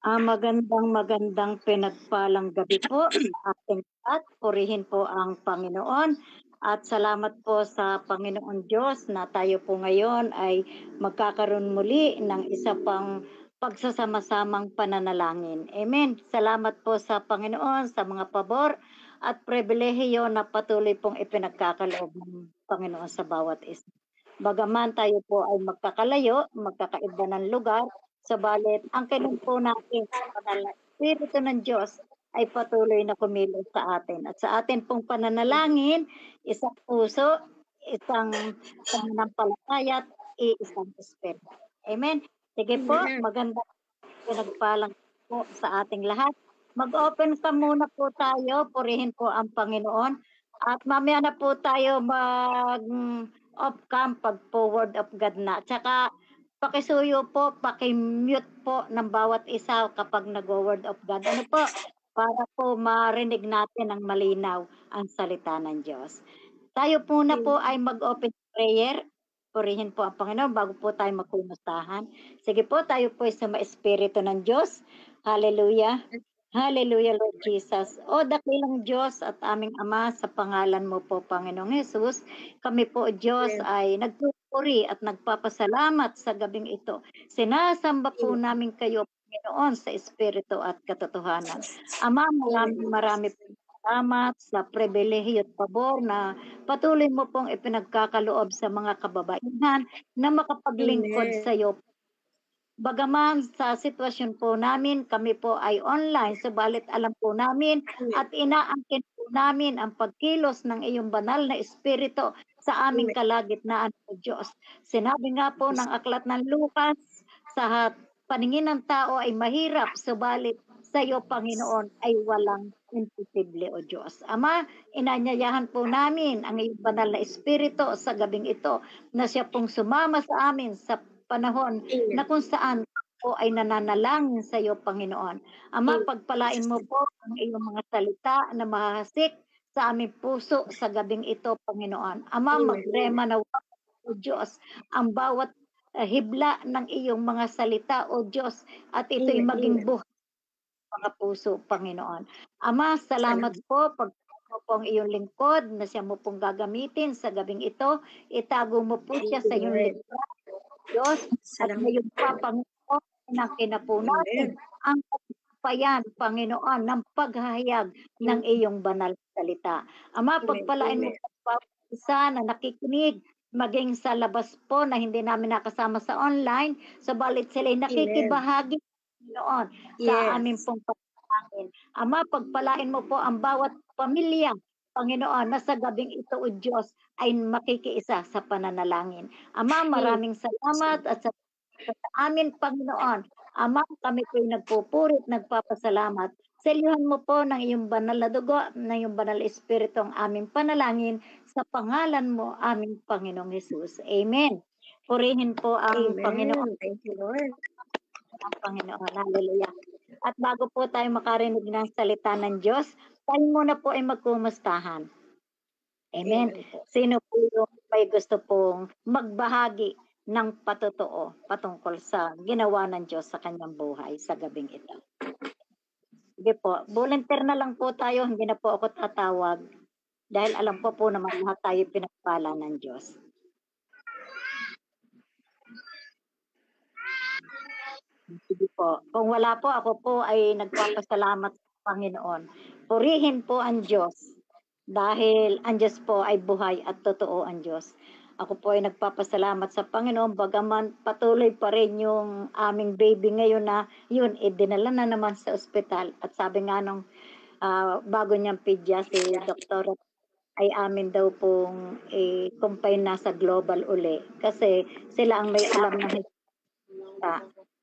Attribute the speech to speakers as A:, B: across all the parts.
A: Magandang pinagpalang gabi po sa ating lahat. Purihin po ang Panginoon at salamat po sa Panginoon Diyos na tayo po ngayon ay magkakaroon muli ng isa pang pagsasama-samang pananalangin. Amen. Salamat po sa Panginoon sa mga pabor at pribilehiyo na patuloy pong ipinagkakaloob ng Panginoon sa bawat isa. Bagaman tayo po ay magkakalayo, magkakaiba ng lugar, sabalit ang kailan po natin sa banal na Espiritu ng Diyos ay patuloy na kumilos sa atin. At sa atin pong pananalangin, isang puso, isang pananampalataya at iisang espiritu. Amen. Sige po,
B: Amen.
A: magandang pinagpalang po sa ating lahat. Mag-open ka muna po tayo, purihin po ang Panginoon. At mamaya na po tayo mag-off cam pag po word of God na. Tsaka pakisuyo po, pakimute po ng bawat isa kapag nag-word of God. Ano po? Para po marinig natin ang malinaw ang salita ng Diyos. Tayo po na po ay mag-open prayer. Purihin po ang Panginoon bago po tayo magkumustahan. Sige po, tayo po ay sa Espiritu ng Diyos. Hallelujah. Hallelujah, Lord Jesus. O dakilang Diyos at aming Ama, sa pangalan mo po, Panginoong Jesus, kami po, Diyos, ay nagpupuri at nagpapasalamat sa gabing ito. Sinasamba po namin kayo, Panginoon, sa Espiritu at katotohanan. Ama, marami po salamat sa pribilehiyo at pabor na patuloy mo pong ipinagkakaloob sa mga kababaihan na makapaglingkod sa iyo. Bagaman sa sitwasyon po namin, kami po ay online, subalit alam po namin at inaangkin po namin ang pagkilos ng iyong banal na espiritu sa aming kalagitnaan po Diyos. Sinabi nga po ng aklat ng Lucas, sa paningin ng tao ay mahirap, subalit sa iyo, Panginoon, ay walang imposible, O Diyos. Ama, inanyayahan po namin ang iyong banal na espiritu sa gabing ito na siya pong sumama sa amin sa panahon na kung saan po ay nananalangin sa iyo, Panginoon. Ama, pagpalain mo po ang iyong mga salita na mahahasik sa aming puso sa gabing ito, Panginoon. Ama, magrema na O Diyos, ang bawat hibla ng iyong mga salita, O Diyos, at ito'y maging buhay mga puso, Panginoon. Ama, salamat po pag mo po ang iyong lingkod na siya mo pong gagamitin sa gabing ito. Itago mo po siya sa iyong lingkod, Diyos, at ngayon pa, Panginoon, inangkin na po natin ang pagpayan, Panginoon, ng paghahayag ng iyong banal na salita. Ama, pagpalain mo po bawat isa na nakikinig, maging sa labas po na hindi namin nakasama sa online, sabalit sila'y nakikibahagi, Panginoon, sa amin pong panalangin. Ama, pagpalain mo po ang bawat pamilya, Panginoon, na sa gabing ito, O Diyos, ay makikiisa sa pananalangin. Ama, maraming salamat at sa amin, Panginoon. Ama, kami po'y nagpupurit, nagpapasalamat. Selyuhan mo po ng iyong banal na dugo, ng iyong banal na espiritu ang aming panalangin sa pangalan mo, aming Panginoong Jesus. Amen. Purihin po ang Panginoon.
B: Thank you, Lord.
A: Ang Panginoon. Hallelujah. At bago po tayo makarinig ng salita ng Diyos, tayo muna po ay magkumustahan. Amen. Sino po yung may gusto pong magbahagi ng patotoo patungkol sa ginawa ng Diyos sa kanyang buhay sa gabing ito? Sige po, volunteer na lang po tayo, hindi na po ako tatawag dahil alam po naman lahat tayo pinagpala ng Diyos. Sige po. Kung wala po, ako po ay nagpapasalamat sa Panginoon. Purihin po ang Diyos dahil ang Diyos po ay buhay at totoo ang Diyos. Ako po ay nagpapasalamat sa Panginoon bagaman patuloy pa rin yung aming baby ngayon na yun, dinala na naman sa ospital. At sabi nga nung bago niyang pedya si Dr. ay amin daw pong confine na sa global uli. Kasi sila ang may alam ng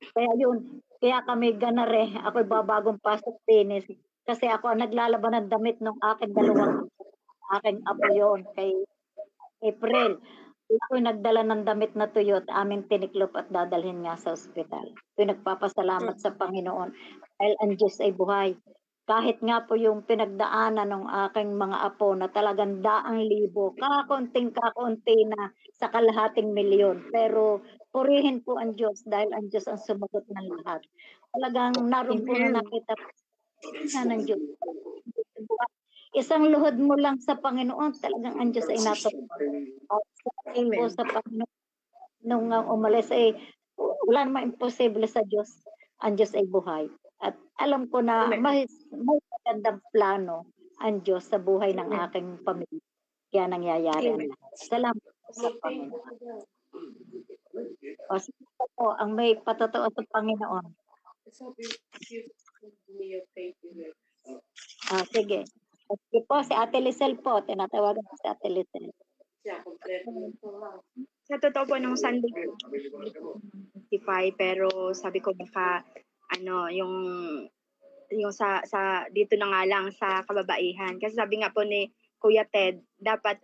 A: kaya yun, kaya kami ganare, ako'y babagong pasok din kasi ako ang naglalaban ng damit ng aking aking apo yun kay April. Ako'y nagdala ng damit na tuyo at aming tiniklop at dadalhin nga sa ospital. Ako'y nagpapasalamat sa Panginoon dahil ang Diyos ay buhay. Kahit nga po yung pinagdaanan ng aking mga apo na talagang daang libo, kakaunting-kakaunti na sa kalahating milyon. Pero purihin po ang Diyos dahil ang Diyos ang sumagot ng lahat. Talagang naroon po na
B: Amen.
A: nakita na ng Diyos. Isang luhod mo lang sa Panginoon, talagang ang Diyos ay natulungan. At salamat po
B: Amen.
A: sa Panginoon nung umalis wala namang imposible sa Diyos. Ang Diyos ay buhay. At alam ko na
B: Amen.
A: may magandang plano ang Diyos sa buhay ng
B: Amen.
A: aking pamilya. Kaya nangyayari ang
B: Amen.
A: lahat. Salamat po sa Panginoon. O sige po, ang may patotoo sa Panginoon. Sige. Sige po, si Ate Lisel po. Tinatawagan ko si Ate Lisel.
C: Sa totoo po, nung Sunday ko, pero sabi ko baka, yung sa dito na nga lang sa kababaihan. Kasi sabi nga po ni Kuya Ted, dapat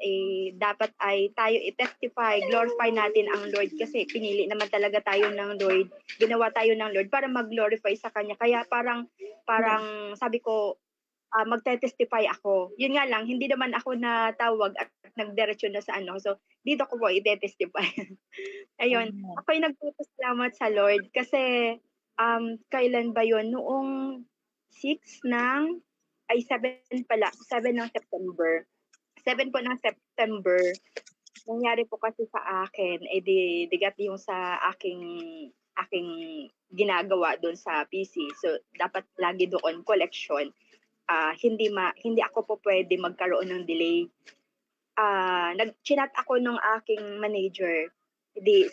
C: ay tayo i-testify, glorify natin ang Lord kasi pinili naman talaga tayo ng Lord, ginawa tayo ng Lord para mag-glorify sa Kanya. Kaya parang sabi ko, magte-testify ako. Yun nga lang, hindi naman ako natawag at nagdiretso na sa So, dito ko po i-testify. Ayun, ako'y nagpapasalamat sa Lord kasi kailan ba yun? Noong 7 ng September. 7 po ng September, nangyari po kasi sa akin, digat yung sa aking ginagawa doon sa PC. So, dapat lagi doon collection. Hindi ako po pwede magkaroon ng delay. Nag-chat ako nung aking manager.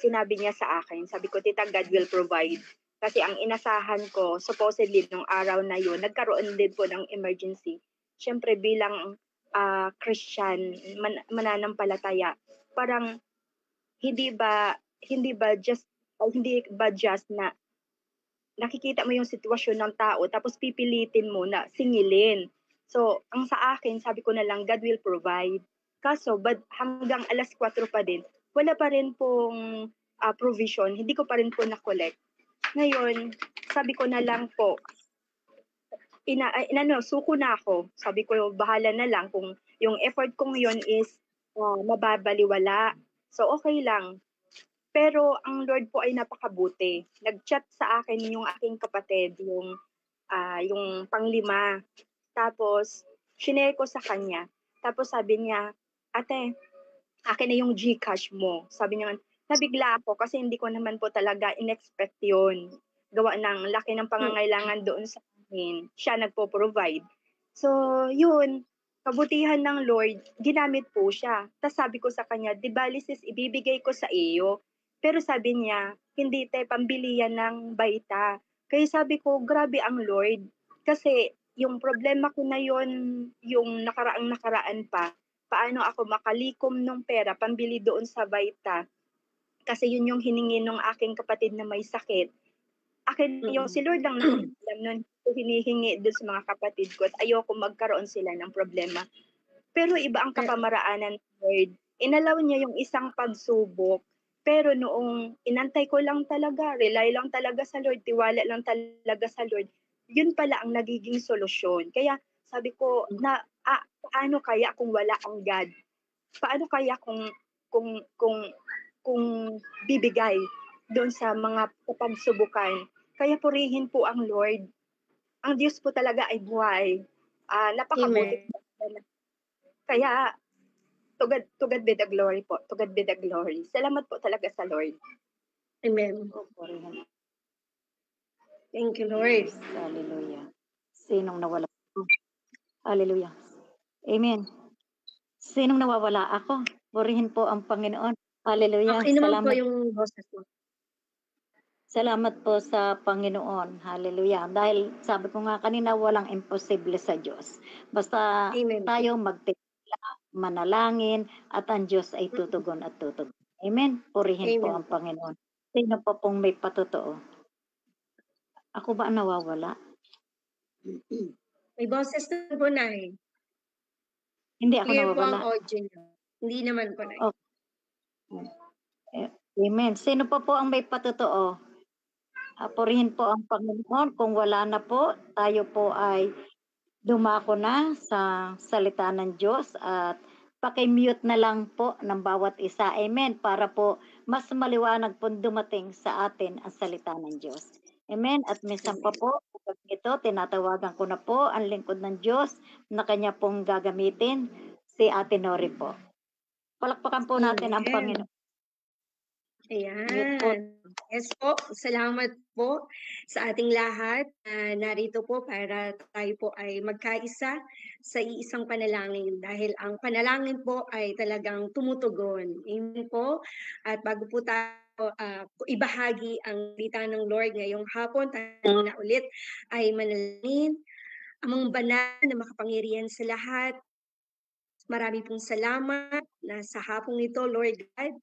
C: Sinabi niya sa akin, sabi ko, Tita, God will provide. Kasi ang inasahan ko, supposedly nung araw na yun, nagkaroon din po ng emergency. Siyempre bilang Christian, mananampalataya, parang hindi ba just na nakikita mo yung sitwasyon ng tao tapos pipilitin mo na singilin. So, ang sa akin, sabi ko na lang, God will provide. Kaso, hanggang alas 4 pa din, wala pa rin pong provision, hindi ko pa rin po na-collect. Ngayon, sabi ko na lang po, suko na ako. Sabi ko, bahala na lang kung yung effort kong yun is mababaliwala. So, okay lang. Pero ang Lord po ay napakabuti. Nag-chat sa akin yung aking kapatid, yung panglima. Tapos, shinare ko sa kanya. Tapos sabi niya, Ate, akin na yung GCash mo. Sabi niya, nabigla ako kasi hindi ko naman po talaga in-expect yun. Gawa ng laki ng pangangailangan doon sa akin. Siya nagpo-provide. So, yun. Kabutihan ng Lord, ginamit po siya. Tapos sabi ko sa kanya, di ba, sis, ibibigay ko sa iyo. Pero sabi niya, hindi pambili yan ng baita. Kaya sabi ko, grabe ang Lord. Kasi yung problema ko na yon, yung nakaraan pa, paano ako makalikom ng pera pambili doon sa baita. Kasi yun yung hiningi ng aking kapatid na may sakit. Akin yung si Lord lang nakakalam nun, hinihingi doon sa mga kapatid ko at ayoko magkaroon sila ng problema. Pero iba ang kapamaraanan ng Lord. Inalaw niya yung isang pagsubok. Pero noong inantay ko lang talaga, rely lang talaga sa Lord, tiwala lang talaga sa Lord, yun pala ang nagiging solusyon. Kaya sabi ko, paano kaya kung wala ang God? Paano kaya kung bibigay doon sa mga pagsubukan? Kaya purihin po ang Lord. Ang Diyos po talaga ay buhay. Napakabuti. Kaya to God be the glory po. To God be the glory. Salamat po talaga sa Lord.
B: Amen. Thank you, Lord.
A: Hallelujah. Sinong nawala? Hallelujah. Amen. Sinong nawawala? Ako. Purihin po ang Panginoon. Hallelujah.
B: Okay naman po yung boses mo.
A: Salamat po sa Panginoon. Hallelujah. Dahil sabi ko nga kanina, walang imposible sa Diyos. Basta
B: Amen.
A: tayo magtitila, manalangin, at ang Diyos ay tutugon at tutugon. Amen. Purihin po
B: Amen.
A: ang Panginoon. Sino po pong may patotoo? Ako ba nawawala?
B: May boses na po na eh.
A: Hindi ako
B: Clear
A: nawawala.
B: po ang audio niyo. Hindi naman po na.
A: Okay. Amen. Sino pa po ang may patotoo? Purihin po ang Panginoon. Kung wala na po, tayo po ay dumako na sa salita ng Diyos at paki-mute na lang po ng bawat isa. Amen. Para po mas maliwanag po dumating sa atin ang salita ng Diyos. Amen. At minsan pa po, ito, tinatawagan ko na po ang lingkod ng Diyos na kanya pong gagamitin, si Ate Nori po. Palakpakan po natin ang Panginoon.
B: Ayan. Yes po, salamat po sa ating lahat. Narito po para tayo po ay magkaisa sa iisang panalangin dahil ang panalangin po ay talagang tumutugon. Amen po. At bago po tayo ibahagi ang salita ng Lord ngayong hapon, tayo na ulit ay manalangin. Amang banal na makapangyarihan sa lahat, marami pong salamat na sa hapong ito, Lord God,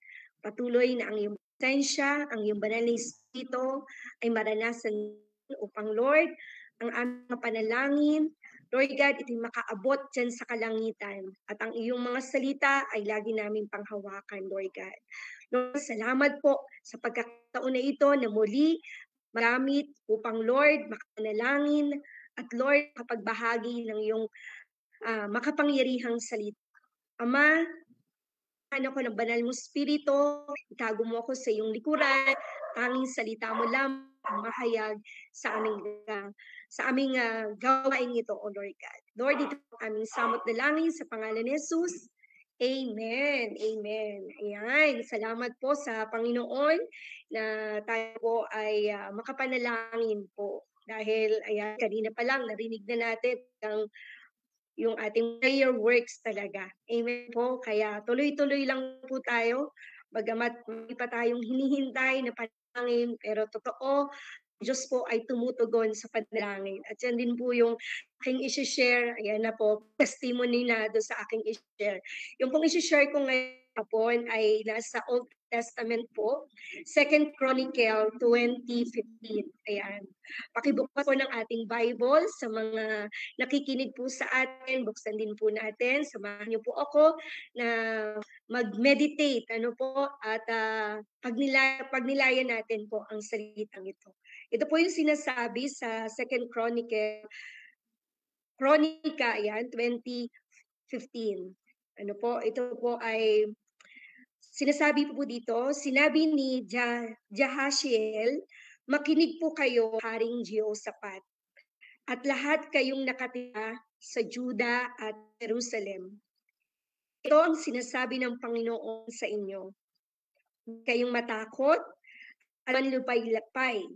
B: patuloy na ang iyong presensya, ang iyong banal na Espiritu ay maranasan upang, Lord, ang aming panalangin, Lord God, ito'y makaabot dyan sa kalangitan. At ang iyong mga salita ay lagi namin panghawakan, Lord God. Lord, salamat po sa pagkakataon na ito na muli magamit upang, Lord, makanalangin at, Lord, kapagbahagi ng iyong makapangyarihang salita. Ama, ano ko ng banal mo Espiritu, itago mo ako sa iyong likuran, tanging salita mo lamang ang mahayag sa aming gawain ito, O Lord God. Lord, ito ang aming samot dalangin sa pangalan ni Jesus. Amen. Amen. Ayan. Salamat po sa Panginoon na tayo po ay makapanalangin po. Dahil, ayan, kanina pa lang narinig na natin yung ating prayer works talaga. Amen po. Kaya tuloy-tuloy lang po tayo. Bagamat may pa tayong hinihintay na panalangin, pero totoo, Diyos po ay tumutugon sa panalangin. At yan din po yung aking isi-share. Ayan na po, testimony na doon sa aking isi-share. Yung pong isi-share ko ngayon hapon ay nasa Old Testament po, 2 Chronicle 20:15. Ayan. Pakibukas po ng ating Bible sa mga nakikinig po sa atin, buksan din po natin, samahan niyo po ako na mag-meditate, at pagnilayan natin po ang salitang ito. Ito po yung sinasabi sa 2 Chronica, yan, 20:15. Ito po ay sinasabi po dito, sinabi ni Jahasiel, makinig po kayo, Haring Jehoshaphat, at lahat kayong nakatira sa Juda at Jerusalem. Ito ang sinasabi ng Panginoon sa inyo. Huwag kayong matakot at manlupay-lapay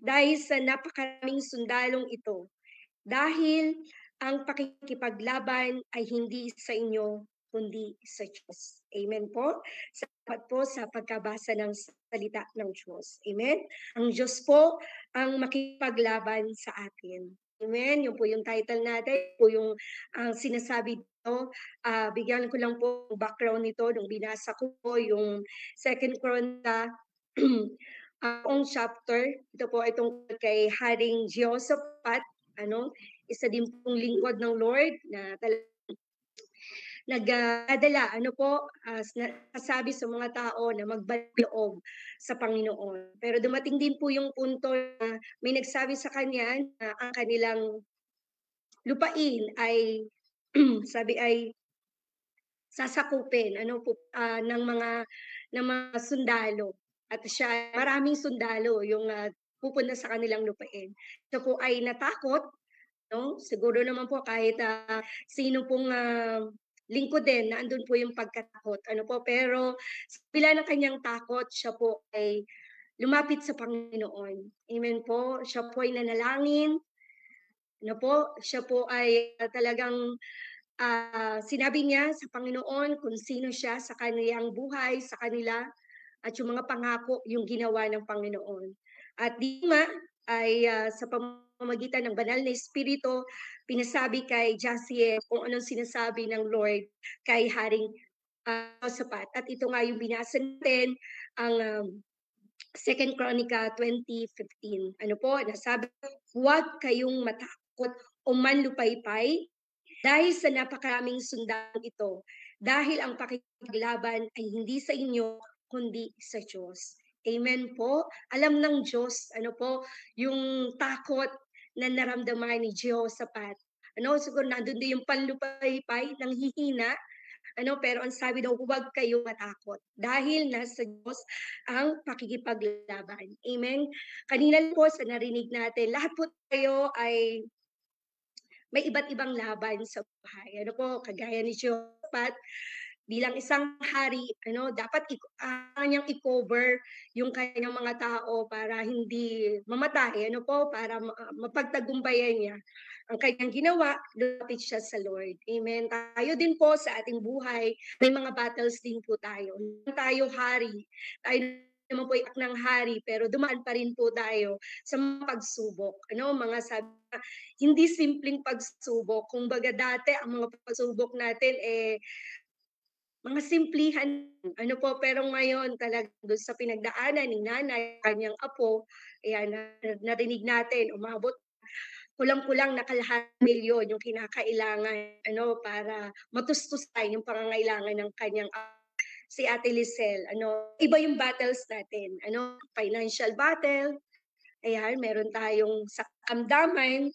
B: dahil sa napakaraming sundalong ito. Dahil ang pakikipaglaban ay hindi sa inyo, kundi sa Diyos. Amen po. Salamat po sa pagkabasa ng salita ng Diyos. Amen. Ang Diyos po ang makipaglaban sa atin. Amen. Yung po yung title natin, po yung sinasabi dito. Bigyan ko lang po yung background nito nung binasa ko po yung 2 Chronicle ang chapter. Ito po itong kay Haring Jehoshaphat, isa din pong lingkod ng Lord na nagdadala, nasasabi sa mga tao na magbalik loob sa Panginoon. Pero dumating din po yung punto na may nagsabi sa kanya na ang kanilang lupain ay sabi ay sasakupin ng mga sundalo. At siya, maraming sundalo yung pupunta sa kanilang lupain. So po ay natakot, siguro naman po kahit sino pong lingkod din, na andun po yung pagkatakot. Pero sa bila ng kanyang takot, siya po ay lumapit sa Panginoon. Amen po. Siya po ay nanalangin. Siya po ay talagang sinabi niya sa Panginoon kung sino siya sa kanilang buhay, sa kanila, at yung mga pangako yung ginawa ng Panginoon. At di nga ay sa pamamagitan ng banal na Espiritu, pinasabi kay Jahasiel kung anong sinasabi ng Lord kay Haring Jehoshaphat. At ito nga yung binasa natin, ang 2 Chronicle 20:15. Nasabi, huwag kayong matakot o manlupaypay dahil sa napakaraming sundalong ito, dahil ang pakikipaglaban ay hindi sa inyo, kundi sa Diyos. Amen po. Alam ng Diyos, yung takot na naramdaman ni Jehoshaphat. Siguro nandun din yung panlupaypay ng hihina, pero ang sabi daw, huwag kayo matakot dahil nasa Diyos ang pakikipaglaban. Amen? Kanina po sa narinig natin, lahat po tayo ay may iba't ibang laban sa buhay. Kagaya ni Jehoshaphat, bilang isang hari, dapat kanyang i-cover yung kanyang mga tao para hindi mamatay, para mapagtagumpayan niya. Ang kanyang ginawa, lumapit siya sa Lord. Amen. Tayo din po sa ating buhay, may mga battles din po tayo. Hindi tayo hari. Tayo naman po iyak ng hari, pero dumaan pa rin po tayo sa mga pagsubok. Mga sabi na, hindi simpleng pagsubok. Kung baga dati, ang mga pagsubok natin, mga simplihan, pero ngayon talaga doon sa pinagdaanan ni nanay, kanyang apo, ayan, narinig natin, umabot kulang-kulang na kalahating milyon yung kinakailangan, para matustusan yung pangangailangan ng kanyang si Ate Lisel. Iba yung battles natin, financial battle, ayan, meron tayong sa kamdaman,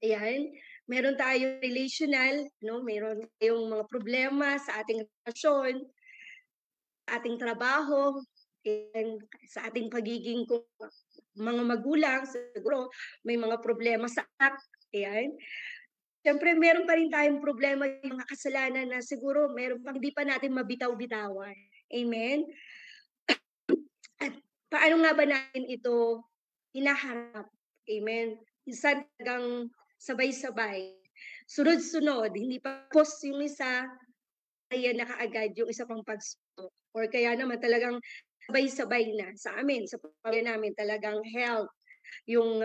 B: ayan, meron tayong relational, meron tayong mga problema sa ating relasyon, sa ating trabaho, and sa ating pagiging mga magulang, siguro may mga problema sa anak, ayan. Siyempre, meron pa rin tayong problema yung mga kasalanan na siguro meron pang hindi pa natin mabitaw-bitawan. Amen? At paano nga ba natin ito hinaharap? Amen? Minsan talagang sabay-sabay. Sunod-sunod, hindi pa post yung isa, ayan na kaagad yung isa pang pagsubok. Or kaya naman talagang sabay-sabay na sa amin, sa pamilya namin, talagang health, yung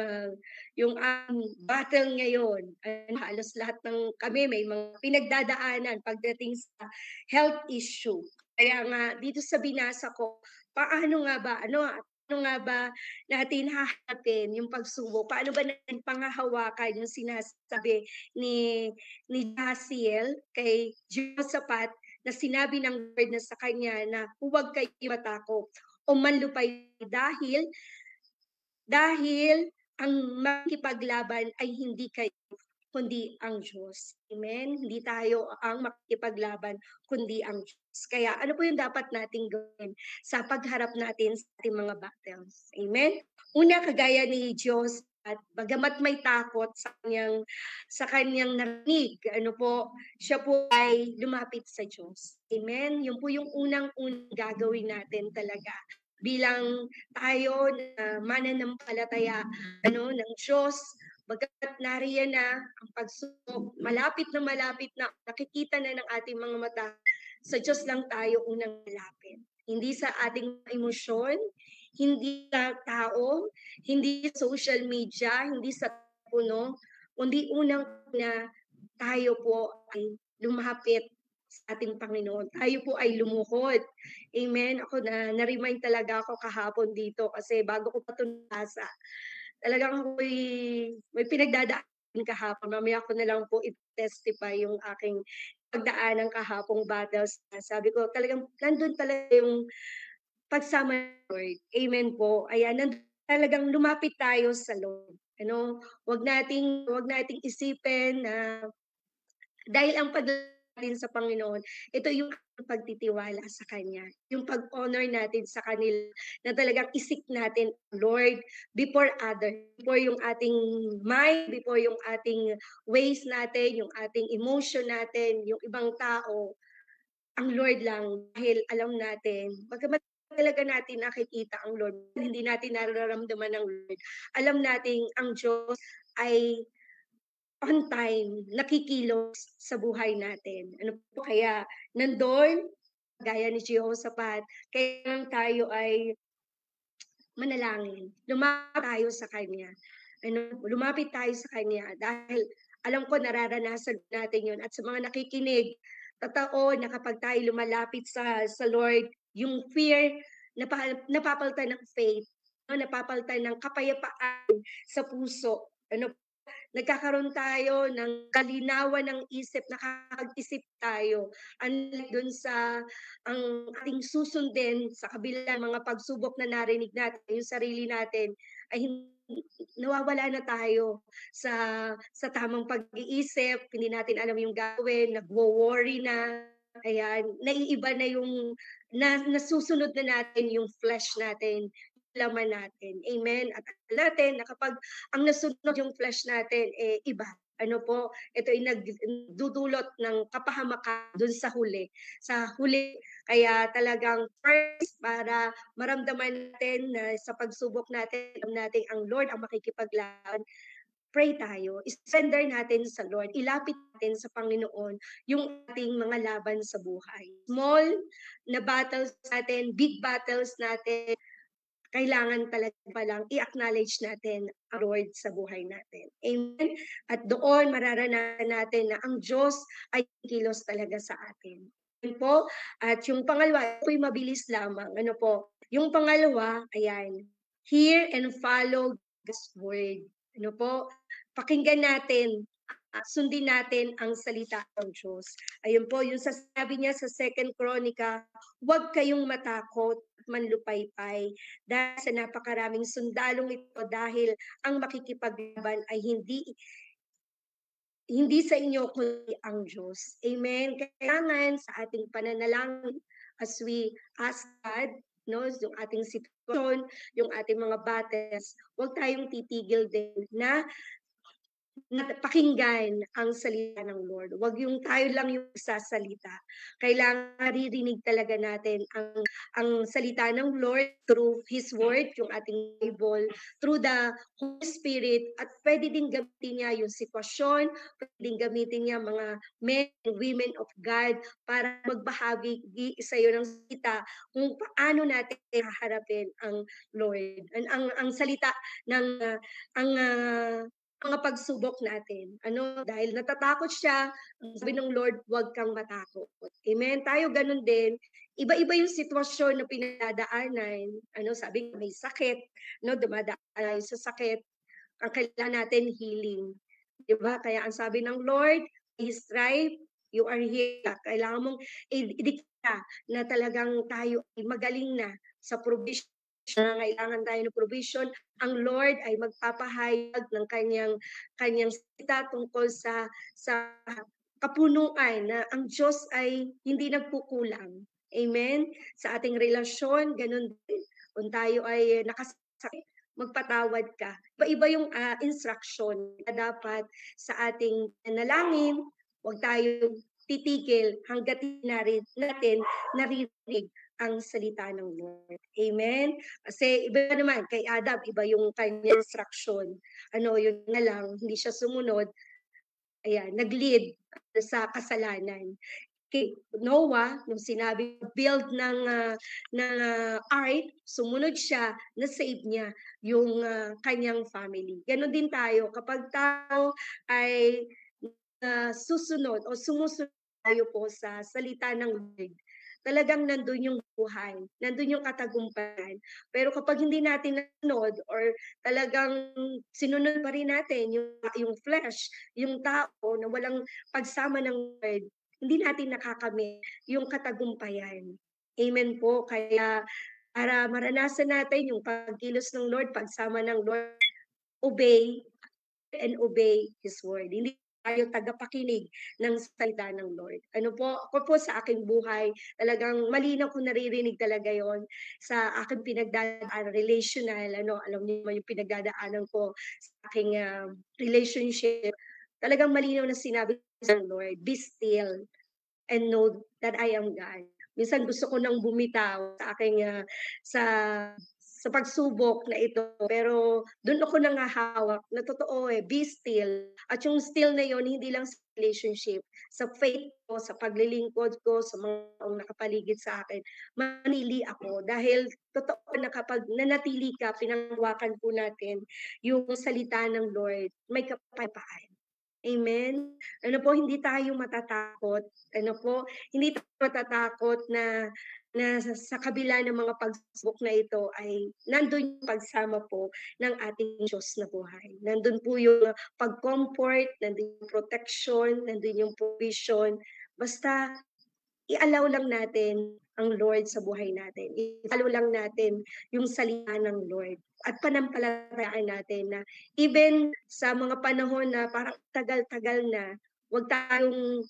B: battle ngayon. Halos lahat ng kami may mga pinagdadaanan pagdating sa health issue. Kaya nga, dito sa binasa ko, paano nga ba natin haharapin yung pagsubok? Paano ba natin pangahawakan yung sinasabi ni Jaziel kay Jehoshaphat na sinabi ng Lord na sa kanya na huwag kayo matakot o manlupay dahil ang makikipaglaban ay hindi kayo, kundi ang Diyos. Amen? Hindi tayo ang makikipaglaban, kundi ang Diyos. Kaya ano po yung dapat nating gawin sa pagharap natin sa ating mga battles? Amen? Una, kagaya ni Diyos, at bagamat may takot sa kanyang narinig, siya po ay lumapit sa Diyos. Amen? Yun po yung unang-unang gagawin natin talaga bilang tayo na mananampalataya ng Diyos. Bagamat nariyan na ang pagsubok, malapit na nakikita na ng ating mga mata, sa Diyos lang tayo unang malapit. Hindi sa ating emosyon, hindi sa tao, hindi sa social media, hindi sa puno, kundi unang na tayo po ay lumapit sa ating Panginoon. Tayo po ay lumuhod. Amen? Ako na-remind talaga ako kahapon dito kasi bago ko pa ito nabasa, talagang ako'y may pinagdadaan kahapon. Mamaya ko na lang po i-testify yung aking pagdaan ng kahapong battles. Sabi ko, talagang nandun talaga yung pagsama ng Lord. Amen po. Ayan, talagang lumapit tayo sa Lord. Wag nating isipin na dahil ang natin sa Panginoon, ito yung pagtitiwala sa Kanya. Yung pag-honor natin sa kanila na talagang isik natin, Lord, before others, before yung ating mind, before yung ating ways natin, yung ating emotion natin, yung ibang tao, ang Lord lang. Dahil alam natin, bagamat talaga natin nakikita ang Lord, hindi natin nararamdaman ng Lord, alam natin ang Diyos ay on time, nakikilos sa buhay natin. Kaya nandoon, gaya ni Jehoshaphat, kaya tayo ay manalangin. Lumapit tayo sa Kanya. Lumapit tayo sa Kanya dahil alam ko nararanasan natin yun. At sa mga nakikinig, totoo na kapag tayo lumalapit sa Lord, yung fear, napapalitan ng faith, napapalitan ng kapayapaan sa puso. Nagkakaroon tayo ng kalinawan ng isip, nakakag-isip tayo. Unlike dun sa ang ating susundin sa kabilang mga pagsubok na narinig natin, yung sarili natin ay hindi nawawala na tayo sa tamang pag-iisip, hindi natin alam yung gagawin, nagwo-worry na, ayan, naiiba na yung nasusunod na natin yung flesh natin, laman natin. Amen. At alam natin na kapag ang nasunod yung flesh natin, iba. Ano po, ito ay nagdudulot ng kapahamakan dun sa huli. Sa huli, kaya talagang first, para maramdaman natin na sa pagsubok natin, alam natin ang Lord ang makikipaglaban, pray tayo, surrender natin sa Lord, ilapit natin sa Panginoon yung ating mga laban sa buhay. Small na battles natin, big battles natin, kailangan talaga palang i-acknowledge natin ang Lord sa buhay natin. Amen? At doon mararanasan natin na ang Diyos ay kilos talaga sa atin. Amen po. At yung pangalawa, ito'y mabilis lamang. Ano po? Yung pangalawa, ayan, hear and follow God's word. Ano po? Pakinggan natin, sundin natin ang salita ng Diyos. Ayun po, yung sasabi niya sa 2 Chronica, huwag kayong matakot at manlupaypay dahil sa napakaraming sundalong ito, dahil ang makikipaglaban ay hindi sa inyo kundi ang Diyos. Amen. Kailangan sa ating pananalangin as we ask God, no, yung ating sitwasyon, yung ating mga battles, huwag tayong titigil din na pakinggan ang salita ng Lord. Huwag yung tayo lang yung sasalita. Kailangan maririnig talaga natin ang salita ng Lord through His Word, yung ating Bible, through the Holy Spirit, at pwede din gamitin niya yung sitwasyon, pwede din gamitin niya mga men and women of God para magbahagi sa iyo ng salita kung paano natin haharapin ang Lord. Ang salita ng mga pagsubok natin. Ano, dahil natatakot siya, sabi ng Lord, huwag kang matakot. Amen. Tayo ganun din. Iba-iba yung sitwasyon na pinadaanan. Ano, sabi may sakit, no, dumadaan tayo sa sakit. Ang kailangan natin healing. 'Di ba? Kaya ang sabi ng Lord, His stripe, you are healed. Kailangan mong idikta na talagang tayo ay magaling na sa provision. Kailangan tayo ng provision, ang Lord ay magpapahayag ng kanyang salita tungkol sa kapunuan na ang Diyos ay hindi nagkukulang. Amen? Sa ating relasyon, ganun din. Kung tayo ay nakasakit, magpatawad ka. Iba-iba yung instruction na dapat sa ating panalangin. Huwag tayo titigil hanggat natin naririnig ang salita ng Lord. Amen? Kasi iba naman, kay Adam, iba yung kanyang instruction. Ano, yun na lang, hindi siya sumunod. Ayan, nag-lead sa kasalanan. Kay Noah, nung sinabi build ng ark, sumunod siya, na-save niya yung kanyang family. Ganon din tayo, kapag tao ay susunod o sumusunod tayo po sa salita ng Lord, talagang nandun yung buhay, nandun yung katagumpayan. Pero kapag hindi natin nanood or talagang sinunod pa rin natin yung flesh, yung tao na walang pagsama ng Lord, hindi natin nakakamit yung katagumpayan. Amen po. Kaya para maranasan natin yung pagkilos ng Lord, pagsama ng Lord, obey and obey His word. Hindi tayo tagapakinig ng salita ng Lord. Ano po, ako po sa aking buhay, talagang malinaw ko naririnig talaga yon sa aking pinagdadaanan, relational, ano, alam niyo naman yung pinagdadaanan ko sa aking relationship. Talagang malinaw na sinabi ng Lord, be still and know that I am God. Minsan gusto ko nang bumitaw sa aking sa pagsubok na ito, pero doon ako nangahawak na totoo be still. At yung still na yon hindi lang sa relationship, sa faith ko, sa paglilingkod ko, sa mga nakapaligid sa akin, manili ako. Dahil totoo na kapag nanatili ka, pinanghawakan po natin yung salita ng Lord, may kapayapaan. Amen. Ano po, hindi tayo matatakot. Ano po, hindi tayo matatakot na sa kabila ng mga pagsubok na ito ay nandun yung pagsama po ng ating Diyos na buhay. Nandun po yung pag-comfort, nandun yung protection, nandun yung provision. Basta i-allow lang natin ang Lord sa buhay natin. Follow lang natin yung salita ng Lord at panampalatayaan natin na even sa mga panahon na parang tagal-tagal na, huwag tayong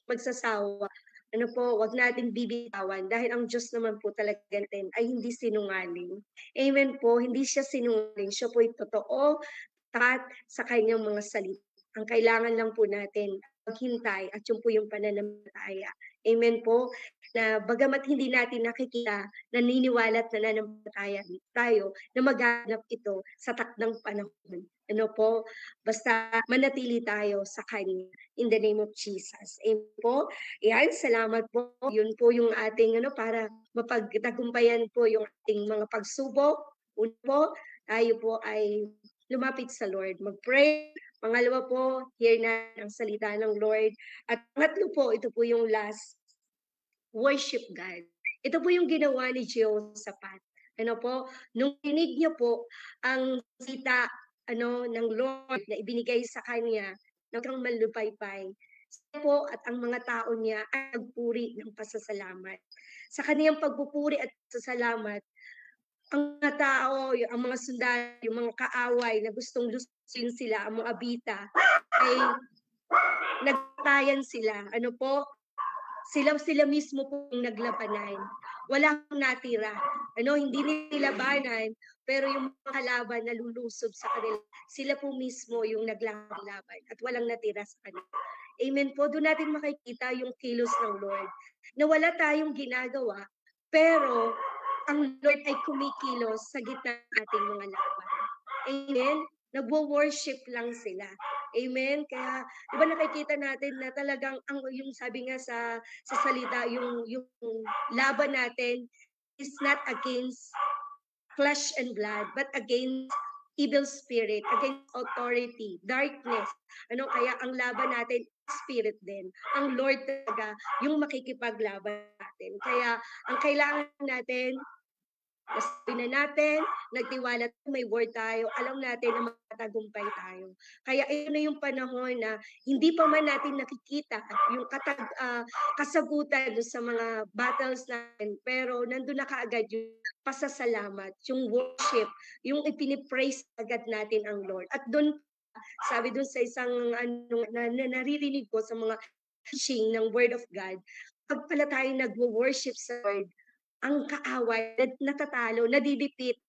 B: magsasawa. Ano po, wag nating bibitawan dahil ang Diyos naman po talaga natin ay hindi sinungaling. Amen po, hindi siya sinungaling. Siya po ay totoo, tapat sa kanyang mga salita. Ang kailangan lang po natin maghintay at yun po yung pananampalataya. Amen po, na bagamat hindi natin nakikita, naniniwala at nananampalataya tayo na maganap ito sa takdang panahon. Ano po, basta manatili tayo sa Kanya in the name of Jesus. Amen po. Yan, salamat po. Yun po yung ating para mapagtagumpayan po yung ating mga pagsubok. Una po, tayo po ay lumapit sa Lord, mag-pray. Pangalawa po, hear na ang salita ng Lord. At pangatlo po, ito po yung last, worship God. Ito po yung ginawa ni Jehoshaphat. Ano po, nung tinig niya po ang salita ng Lord na ibinigay sa kanya, ng malupaypay, siya po at ang mga tao niya ay nagpuri ng pasasalamat. Sa kaniyang pagpupuri at pasasalamat, ang mga tao, ang mga sundalo, yung mga kaaway na gustong lusin sila, ang mga bita, ay nagtayan sila. Ano po? Sila mismo pong naglabanan. Wala kang natira. Hindi nilabanan, pero yung mga kalaban nalulusob sa kanila. Sila po mismo yung naglaban at walang natira sa kanila. Amen po. Doon natin makikita yung kilos ng Lord. Na wala tayong ginagawa, pero ang Lord ay kumikilos sa gitna ng ating mga laban. Amen? Nagwo-worship lang sila. Amen? Kaya, di ba nakikita natin na talagang, yung sabi nga sa salita, yung laban natin is not against flesh and blood, but against evil spirit, against authority, darkness. Kaya ang laban natin, spirit din. Ang Lord talaga, yung makikipaglaban natin. Kaya, ang kailangan natin, sabi na natin, nagtiwala tayo, may word tayo, alam natin na magtatagumpay tayo. Kaya ito na yung panahon na hindi pa man natin nakikita yung kasagutan sa mga battles natin, pero nandun na kaagad yung pasasalamat, yung worship, yung ipinipraise agad natin ang Lord. At doon, sabi doon sa isang na naririnig ko sa mga teaching ng Word of God, pag pala tayo nagwo-worship sa Lord, ang kaaway natatalo, nadidipit,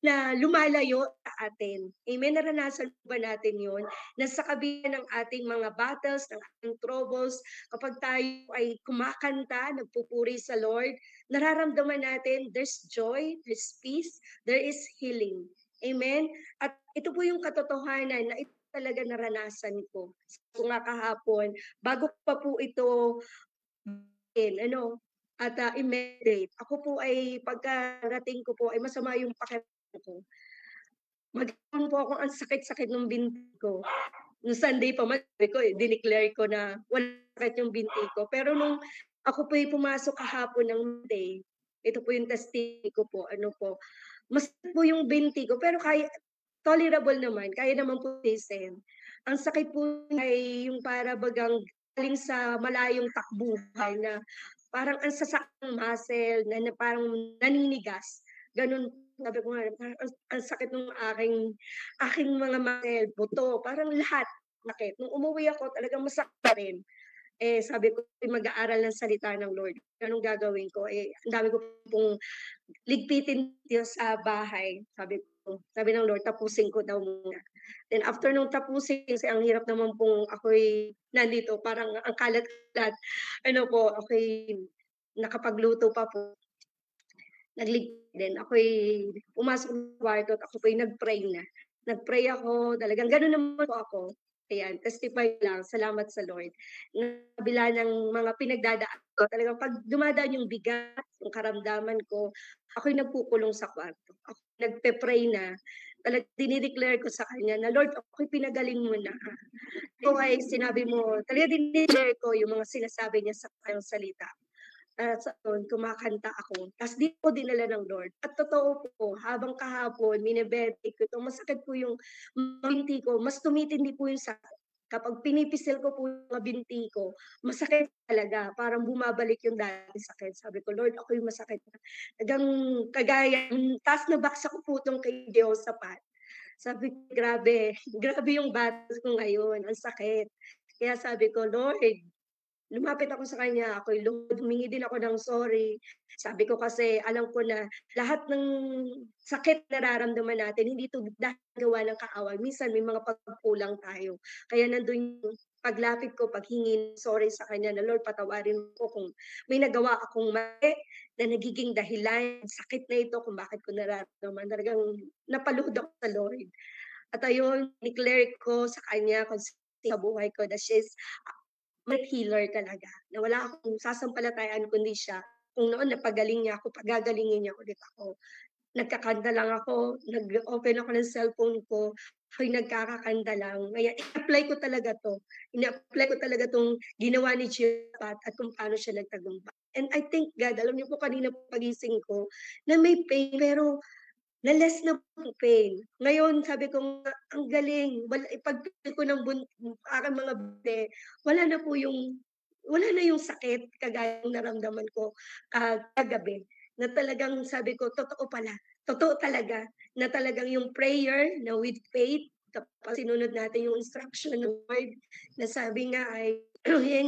B: na lumalayo sa atin. Amen? Naranasan ba natin yun? Na sa kabila ng ating mga battles, ng ating troubles, kapag tayo ay kumakanta, nagpupuri sa Lord, nararamdaman natin there's joy, there's peace, there is healing. Amen? At ito po yung katotohanan na ito talaga naranasan ko. So nga kahapon, bago pa po ito at i-meditate. Ako po ay pagkarating ko po ay masama yung pakiramdam ko. Magkaroon po ako ang sakit-sakit ng binti ko. Nung Sunday pa man, dineclare ko na wala sakit yung binti ko. Pero nung ako po ay pumasok kahapon ng Monday, ito po yung testimony ko po, masakit po yung binti ko, pero tolerable naman, kaya naman po tiisin. Ang sakit po ay yung para bagang galing sa malayong takbuhan na parang ang sasakang muscle na parang naninigas. Ganun, sabi ko nga, ang sakit ng aking mga muscle, buto, parang lahat sakit. Nung umuwi ako, talagang masakit pa rin. Sabi ko, mag-aaral ng salita ng Lord. Anong gagawin ko? Ang dami ko pong ligpitin dito sa bahay. Sabi ng Lord, tapusin ko daw muna. Then after nung tapusin, kasi ang hirap naman pong ako'y nandito, parang ang kalat-kalat. Ako'y nakapagluto pa po. Nagligpit din. Ako'y pumasok ng kwarto at ako po'y nag-pray na. Nag-pray ako, talagang gano'n naman po ako. Ayan, testify lang, salamat sa Lord. Nabila ng mga pinagdadaan ko, talagang pag dumadaan yung bigat, yung karamdaman ko, ako'y nagkukulong sa kwarto. Ako nagpe-pray na, talagang dinideclare ko sa kanya na, Lord, ako'y pinagaling mo na. Ito ay sinabi mo, talagang dinideclare ko yung mga sinasabi niya sa kanyang salita. Sa kumakanta ako. Tapos di ko dinala ng Lord. At totoo po, habang kahapon, minebete ko ito, masakit po yung binti ko, mas tumitindi po yung sakit. kapag pinipisil ko po yung mga binti ko, masakit talaga. Parang bumabalik yung dati sakit. Sabi ko, Lord, ako yung masakit na. Hanggang kagaya, taas na baksa ko po itong kay Jehoshaphat. Sabi ko, grabe yung battles ko ngayon, ang sakit. Kaya sabi ko, Lord, lumapit ako sa kanya, ako, Lord, humingi din ako ng sorry. Sabi ko kasi, alam ko na lahat ng sakit na nararamdaman natin, hindi ito dahil gawa ng kaaway. Minsan may mga pagkulang tayo. Kaya nandun yung paglapit ko, paghingi sorry sa kanya na, Lord, patawarin ko kung may nagawa akong mali na nagiging dahilan, sakit na ito kung bakit ko nararamdaman. Talagang napaluhod ako sa Lord. At ayun, declare ko sa kanya kung sa buhay ko na she's healer talaga, na wala akong sasampalatayaan kundi siya. Kung noon napagaling niya ako, pagagalingin niya ulit ako. Nagkakanta lang ako, nag-open ako ng cellphone ko, ako'y nagkakakanta lang. Kaya i-apply ko talaga to. Ina-apply ko talaga tong ginawa ni Jehoshaphat at kung paano siya nagtagumpay. And I thank God, alam niyo po kanina pagising ko, na may pain, pero na-less na po pain. Ngayon, sabi ko, ang galing. Pagpili ko ng aking mga binte, wala na yung sakit kagaya ng naramdaman ko kagabi. Na talagang sabi ko, totoo talaga, na talagang yung prayer na with faith, kapag sinunod natin yung instruction ng Lord, na sabi nga ay,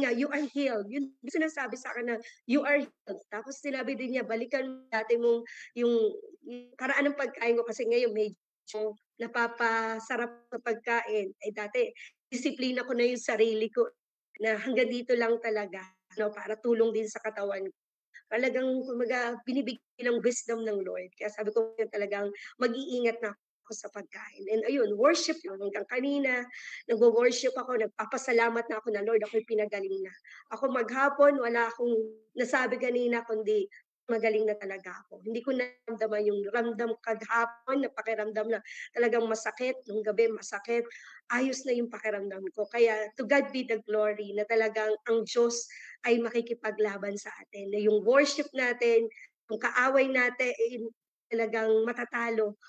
B: nga, you are healed. Yun sinasabi sa akin na, you are healed. Tapos sinabi din niya, balikan dati mong yung karaan ng pagkain ko kasi ngayon medyo napapasarap sa pagkain. Eh dati, disiplina ko na yung sarili ko na hanggang dito lang talaga, para tulong din sa katawan ko. Talagang kumbaga binibigyan ng wisdom ng Lord. Kaya sabi ko talagang mag-iingat na ako sa pagkain. And ayun, worship yun. Hanggang kanina, nagwo-worship ako, nagpapasalamat na ako na Lord, ako'y pinagaling na. Ako maghapon, wala akong nasabi kanina, kundi magaling na talaga ako. Hindi ko naramdaman yung ramdam kaghapon na pakiramdam na talagang masakit, nung gabi masakit, ayos na yung pakiramdam ko. Kaya to God be the glory na talagang ang Diyos ay makikipaglaban sa atin. Na yung worship natin, yung kaaway natin, talagang matatalo.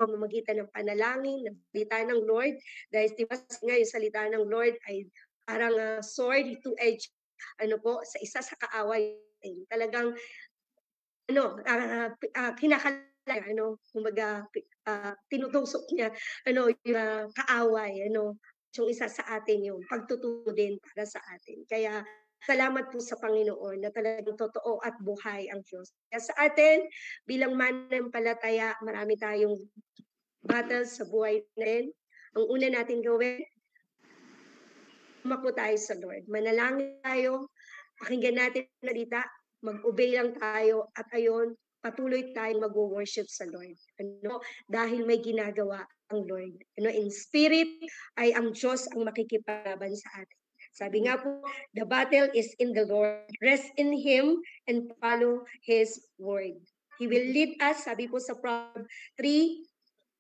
B: Pamamagitan ng panalangin, ng salita ng Lord. Dahil diba nga yung salita ng Lord ay parang sword, two-edged, sa isa sa kaaway. Talagang kinakalaya, kumbaga tinutusok niya yung kaaway, yung isa sa atin yung pagtuturo din para sa atin. Kaya salamat po sa Panginoon na talagang totoo at buhay ang Diyos. Kaya sa atin, bilang mananampalataya, marami tayong battles sa buhay natin. Ang una natin gawin, po tayo sa Lord. Manalangin tayo, pakinggan natin ang salita, mag-obey lang tayo, at ayon, patuloy tayong mag-worship sa Lord. Dahil may ginagawa ang Lord. In spirit ay ang Diyos ang makikipaglaban sa atin. Sabi nga po, the battle is in the Lord. Rest in Him and follow His word. He will lead us, sabi po sa Proverbs 3,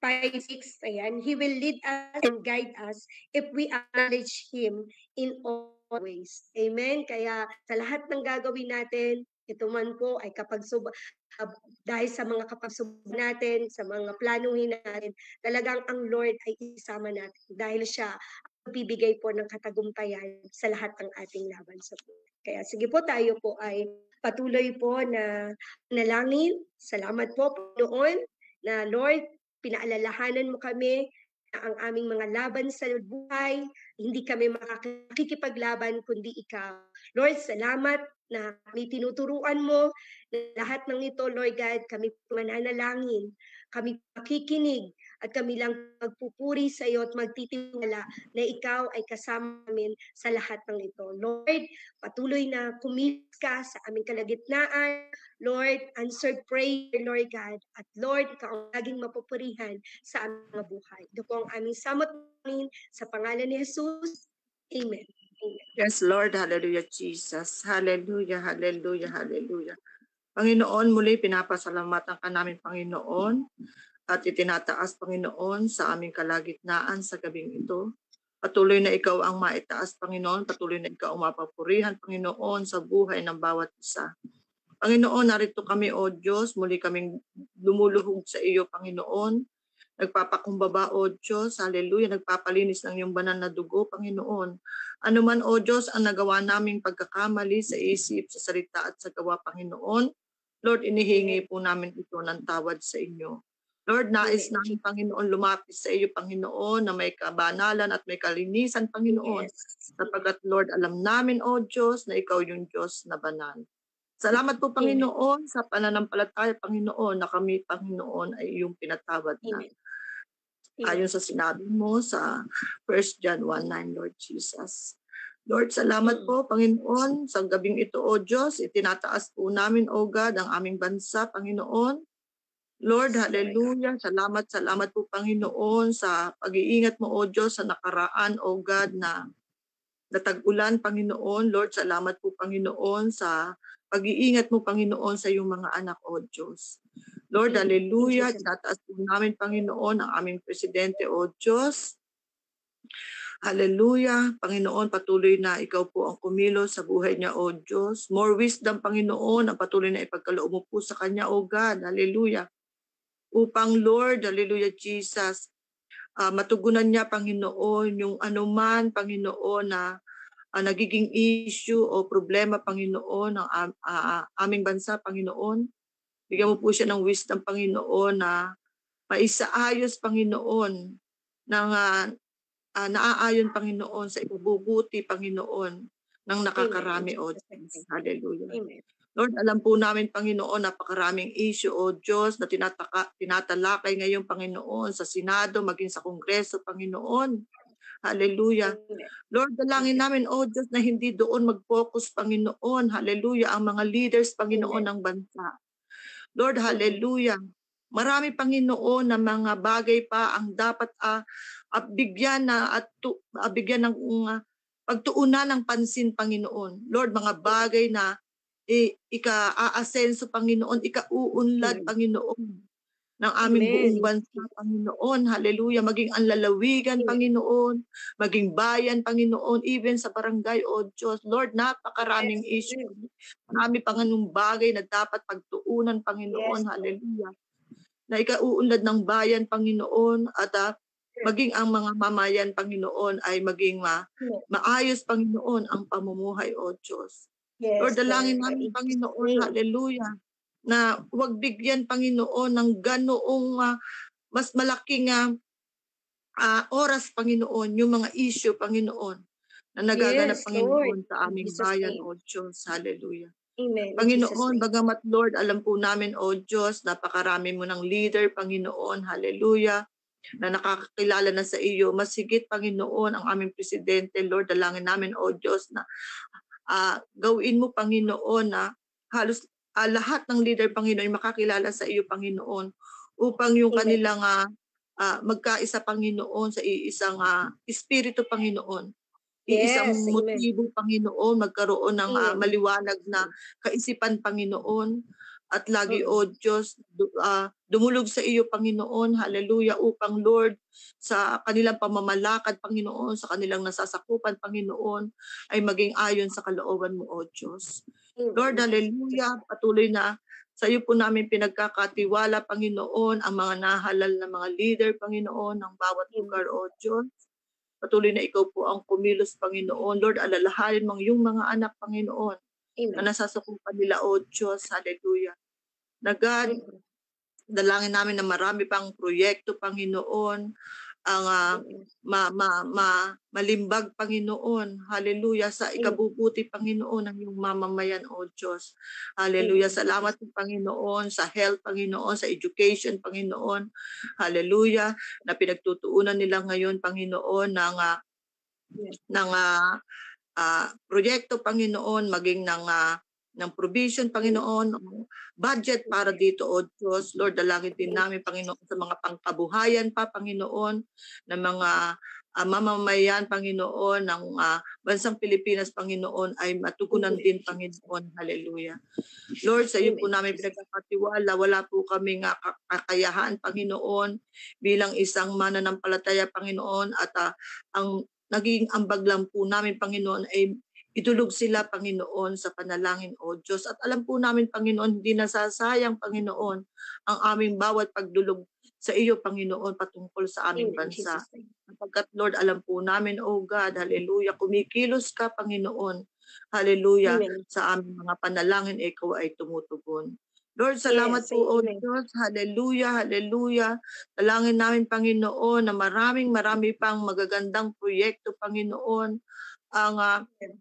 B: 5, 6, ayan, He will lead us and guide us if we acknowledge Him in all ways. Amen? Kaya sa lahat ng gagawin natin, ito man po ay dahil sa mga kapagsubok natin, sa mga planuhin natin, talagang ang Lord ay isama natin dahil siya ang bibigay po ng katagumpayan sa lahat ng ating laban sa buhay. Kaya sige po, tayo po ay patuloy po na nalangin. Salamat po, Panginoon, na Lord, pinaalalahanan mo kami na ang aming mga laban sa buhay, hindi kami makikipaglaban kundi ikaw. Lord, salamat na kami tinuturuan mo na lahat ng ito, Lord God, kami mananalangin, kami makikinig, at kami lang magpupuri sa iyo at magtitiwala na ikaw ay kasama namin sa lahat ng ito. Lord, patuloy na kumilos ka sa aming kalagitnaan. Lord, answered prayer, Lord God. At Lord, ikaw ang laging mapupurihan sa aming mga buhay. Ito po ang aming samot sa pangalan ni Jesus. Amen. Amen.
D: Yes, Lord. Hallelujah, Jesus. Hallelujah, hallelujah, hallelujah. Panginoon, muli pinapasalamatan ka namin, Panginoon, at itinataas, Panginoon, sa aming kalagitnaan sa gabing ito. Patuloy na ikaw ang maitaas, Panginoon. Patuloy na ikaw ang mapapurihan, Panginoon, sa buhay ng bawat isa. Panginoon, narito kami, O Diyos, muli kaming lumuluhog sa iyo, Panginoon, nagpapakumbaba, O Diyos, hallelujah, nagpapalinis ng iyong banal na dugo, Panginoon. Ano man, O Diyos, ang nagawa naming pagkakamali sa isip, sa salita at sa gawa, Panginoon, Lord, inihingi po namin ito ng tawad sa inyo. Lord, nais namin, Panginoon, lumapit sa iyo, Panginoon, na may kabanalan at may kalinisan, Panginoon. Sapagkat, Lord, alam namin, O Diyos, na ikaw yung Diyos na banal. Salamat po, Panginoon, sa pananampalataya, Panginoon, na kami, Panginoon, ay iyong pinatawad na. Ayon sa sinabi mo sa 1 John 1:9, Lord Jesus. Lord, salamat po, Panginoon, sa gabing ito, O Diyos, itinataas po namin, O God, ang aming bansa, Panginoon. Lord, hallelujah. Salamat po, Panginoon, sa pag-iingat mo, O Diyos, sa nakaraan, O God, na natag-ulan, Panginoon. Lord, salamat po, Panginoon, sa pag-iingat mo, Panginoon, sa iyong mga anak, O Diyos. Lord, hallelujah. Tinataas po namin, Panginoon, ang aming presidente, O Diyos. Hallelujah. Panginoon, patuloy na ikaw po ang kumilos sa buhay niya, O Diyos. More wisdom, Panginoon, ang patuloy na ipagkaloob mo po sa kanya, O God. Hallelujah. Upang, Lord, hallelujah, Jesus, matugunan niya, Panginoon, yung anuman, Panginoon, na nagiging issue o problema, Panginoon, ng aming bansa, Panginoon. Bigyan mo po siya ng wisdom, Panginoon, na maisaayos, Panginoon, ng naaayon, Panginoon, sa ipabubuti, Panginoon, ng nakakarami, O Diyos. Hallelujah.
B: Amen.
D: Lord, alam po namin, Panginoon, napakaraming issue, O Diyos, na tinatalakay ngayon, Panginoon, sa Senado, maging sa Kongreso, Panginoon. Hallelujah. Lord, dalangin namin, O Diyos, na hindi doon mag-focus, Panginoon. Hallelujah, ang mga leaders, Panginoon, ng bansa. Lord, hallelujah. Marami, Panginoon, na mga bagay pa ang dapat bigyan ng pagtuunan ng pansin, Panginoon. Lord, mga bagay na ika-aasenso, Panginoon, ika-uunlad, Panginoon, ng aming buong bansa, Panginoon. Hallelujah. Maging ang lalawigan, Panginoon. Maging bayan, Panginoon. Even sa barangay, O Diyos. Lord, napakaraming issue. Marami Panginoong bagay na dapat pagtuunan, Panginoon. Hallelujah. Na ika-uunlad ng bayan, Panginoon. At maging ang mga mamayan, Panginoon, ay maging maayos, Panginoon, ang pamumuhay, O Diyos. Lord, dalangin namin, Panginoon, hallelujah, na huwag bigyan, Panginoon, ng ganoong mas malaking oras, Panginoon, yung mga issue, Panginoon, na nagaganap, Panginoon, sa aming bayan, O Diyos. Hallelujah.
B: Amen.
D: Panginoon, bagamat, Lord, alam po namin, O Diyos, napakarami mo ng leader, Panginoon. Hallelujah. Na nakakakilala na sa iyo. Mas higit, Panginoon, ang aming presidente. Lord, dalangin namin, O Diyos, na gawin mo, Panginoon, na halos lahat ng leader, Panginoon, makakilala sa iyo, Panginoon, upang yung kanilang magkaisa, Panginoon, sa iisang espiritu, Panginoon. Iisang motibo, Panginoon, magkaroon ng maliwanag na kaisipan, Panginoon. At lagi, O Diyos, dumulog sa iyo, Panginoon, hallelujah, upang, Lord, sa kanilang pamamalakad, Panginoon, sa kanilang nasasakupan, Panginoon, ay maging ayon sa kalooban mo, O Diyos. Lord, hallelujah, patuloy na sa iyo po namin pinagkakatiwala, Panginoon, ang mga nahalal na mga leader, Panginoon, ng bawat lugar, O Diyos. Patuloy na ikaw po ang kumilos, Panginoon. Lord, alalahanin mong yung mga anak, Panginoon, na nasasakupan nila, O Diyos. Hallelujah. Na God, dalangin namin na marami pang proyekto, Panginoon, ang malimbag, Panginoon. Hallelujah. Sa ikabubuti, Panginoon, ng iyong mamamayan, O Diyos. Hallelujah. Salamat po, Panginoon, sa health, Panginoon, sa education, Panginoon. Hallelujah. Na pinagtutuunan nila ngayon, Panginoon, ng proyekto, Panginoon, maging ng provision, Panginoon, budget para dito, O Diyos. Lord, dalangin din namin, Panginoon, sa mga pangkabuhayan pa, Panginoon, ng mga mamamayan, Panginoon, ng bansang Pilipinas, Panginoon, ay matugunan din, Panginoon. Hallelujah. Lord, sa iyo po namin pinagkakatiwala, wala po kaming kakayahan, Panginoon, bilang isang mananampalataya, Panginoon, at ang naging ambag lang po namin, Panginoon, ay idulog sila, Panginoon, sa panalangin, O Diyos. At alam po namin, Panginoon, hindi nasasayang, Panginoon, ang aming bawat pagdulog sa iyo, Panginoon, patungkol sa aming
B: Amen. In
D: bansa.
B: Jesus' name.
D: Sapagkat, Lord, alam po namin, oh God, hallelujah, kumikilos ka, Panginoon, hallelujah,
B: Amen.
D: sa aming mga panalangin, ikaw ay tumutugon. Lord, salamat
B: Yes.
D: po, O
B: Amen.
D: Diyos. Hallelujah, hallelujah. Dalangin namin, Panginoon, na marami pang magagandang proyekto, Panginoon, ang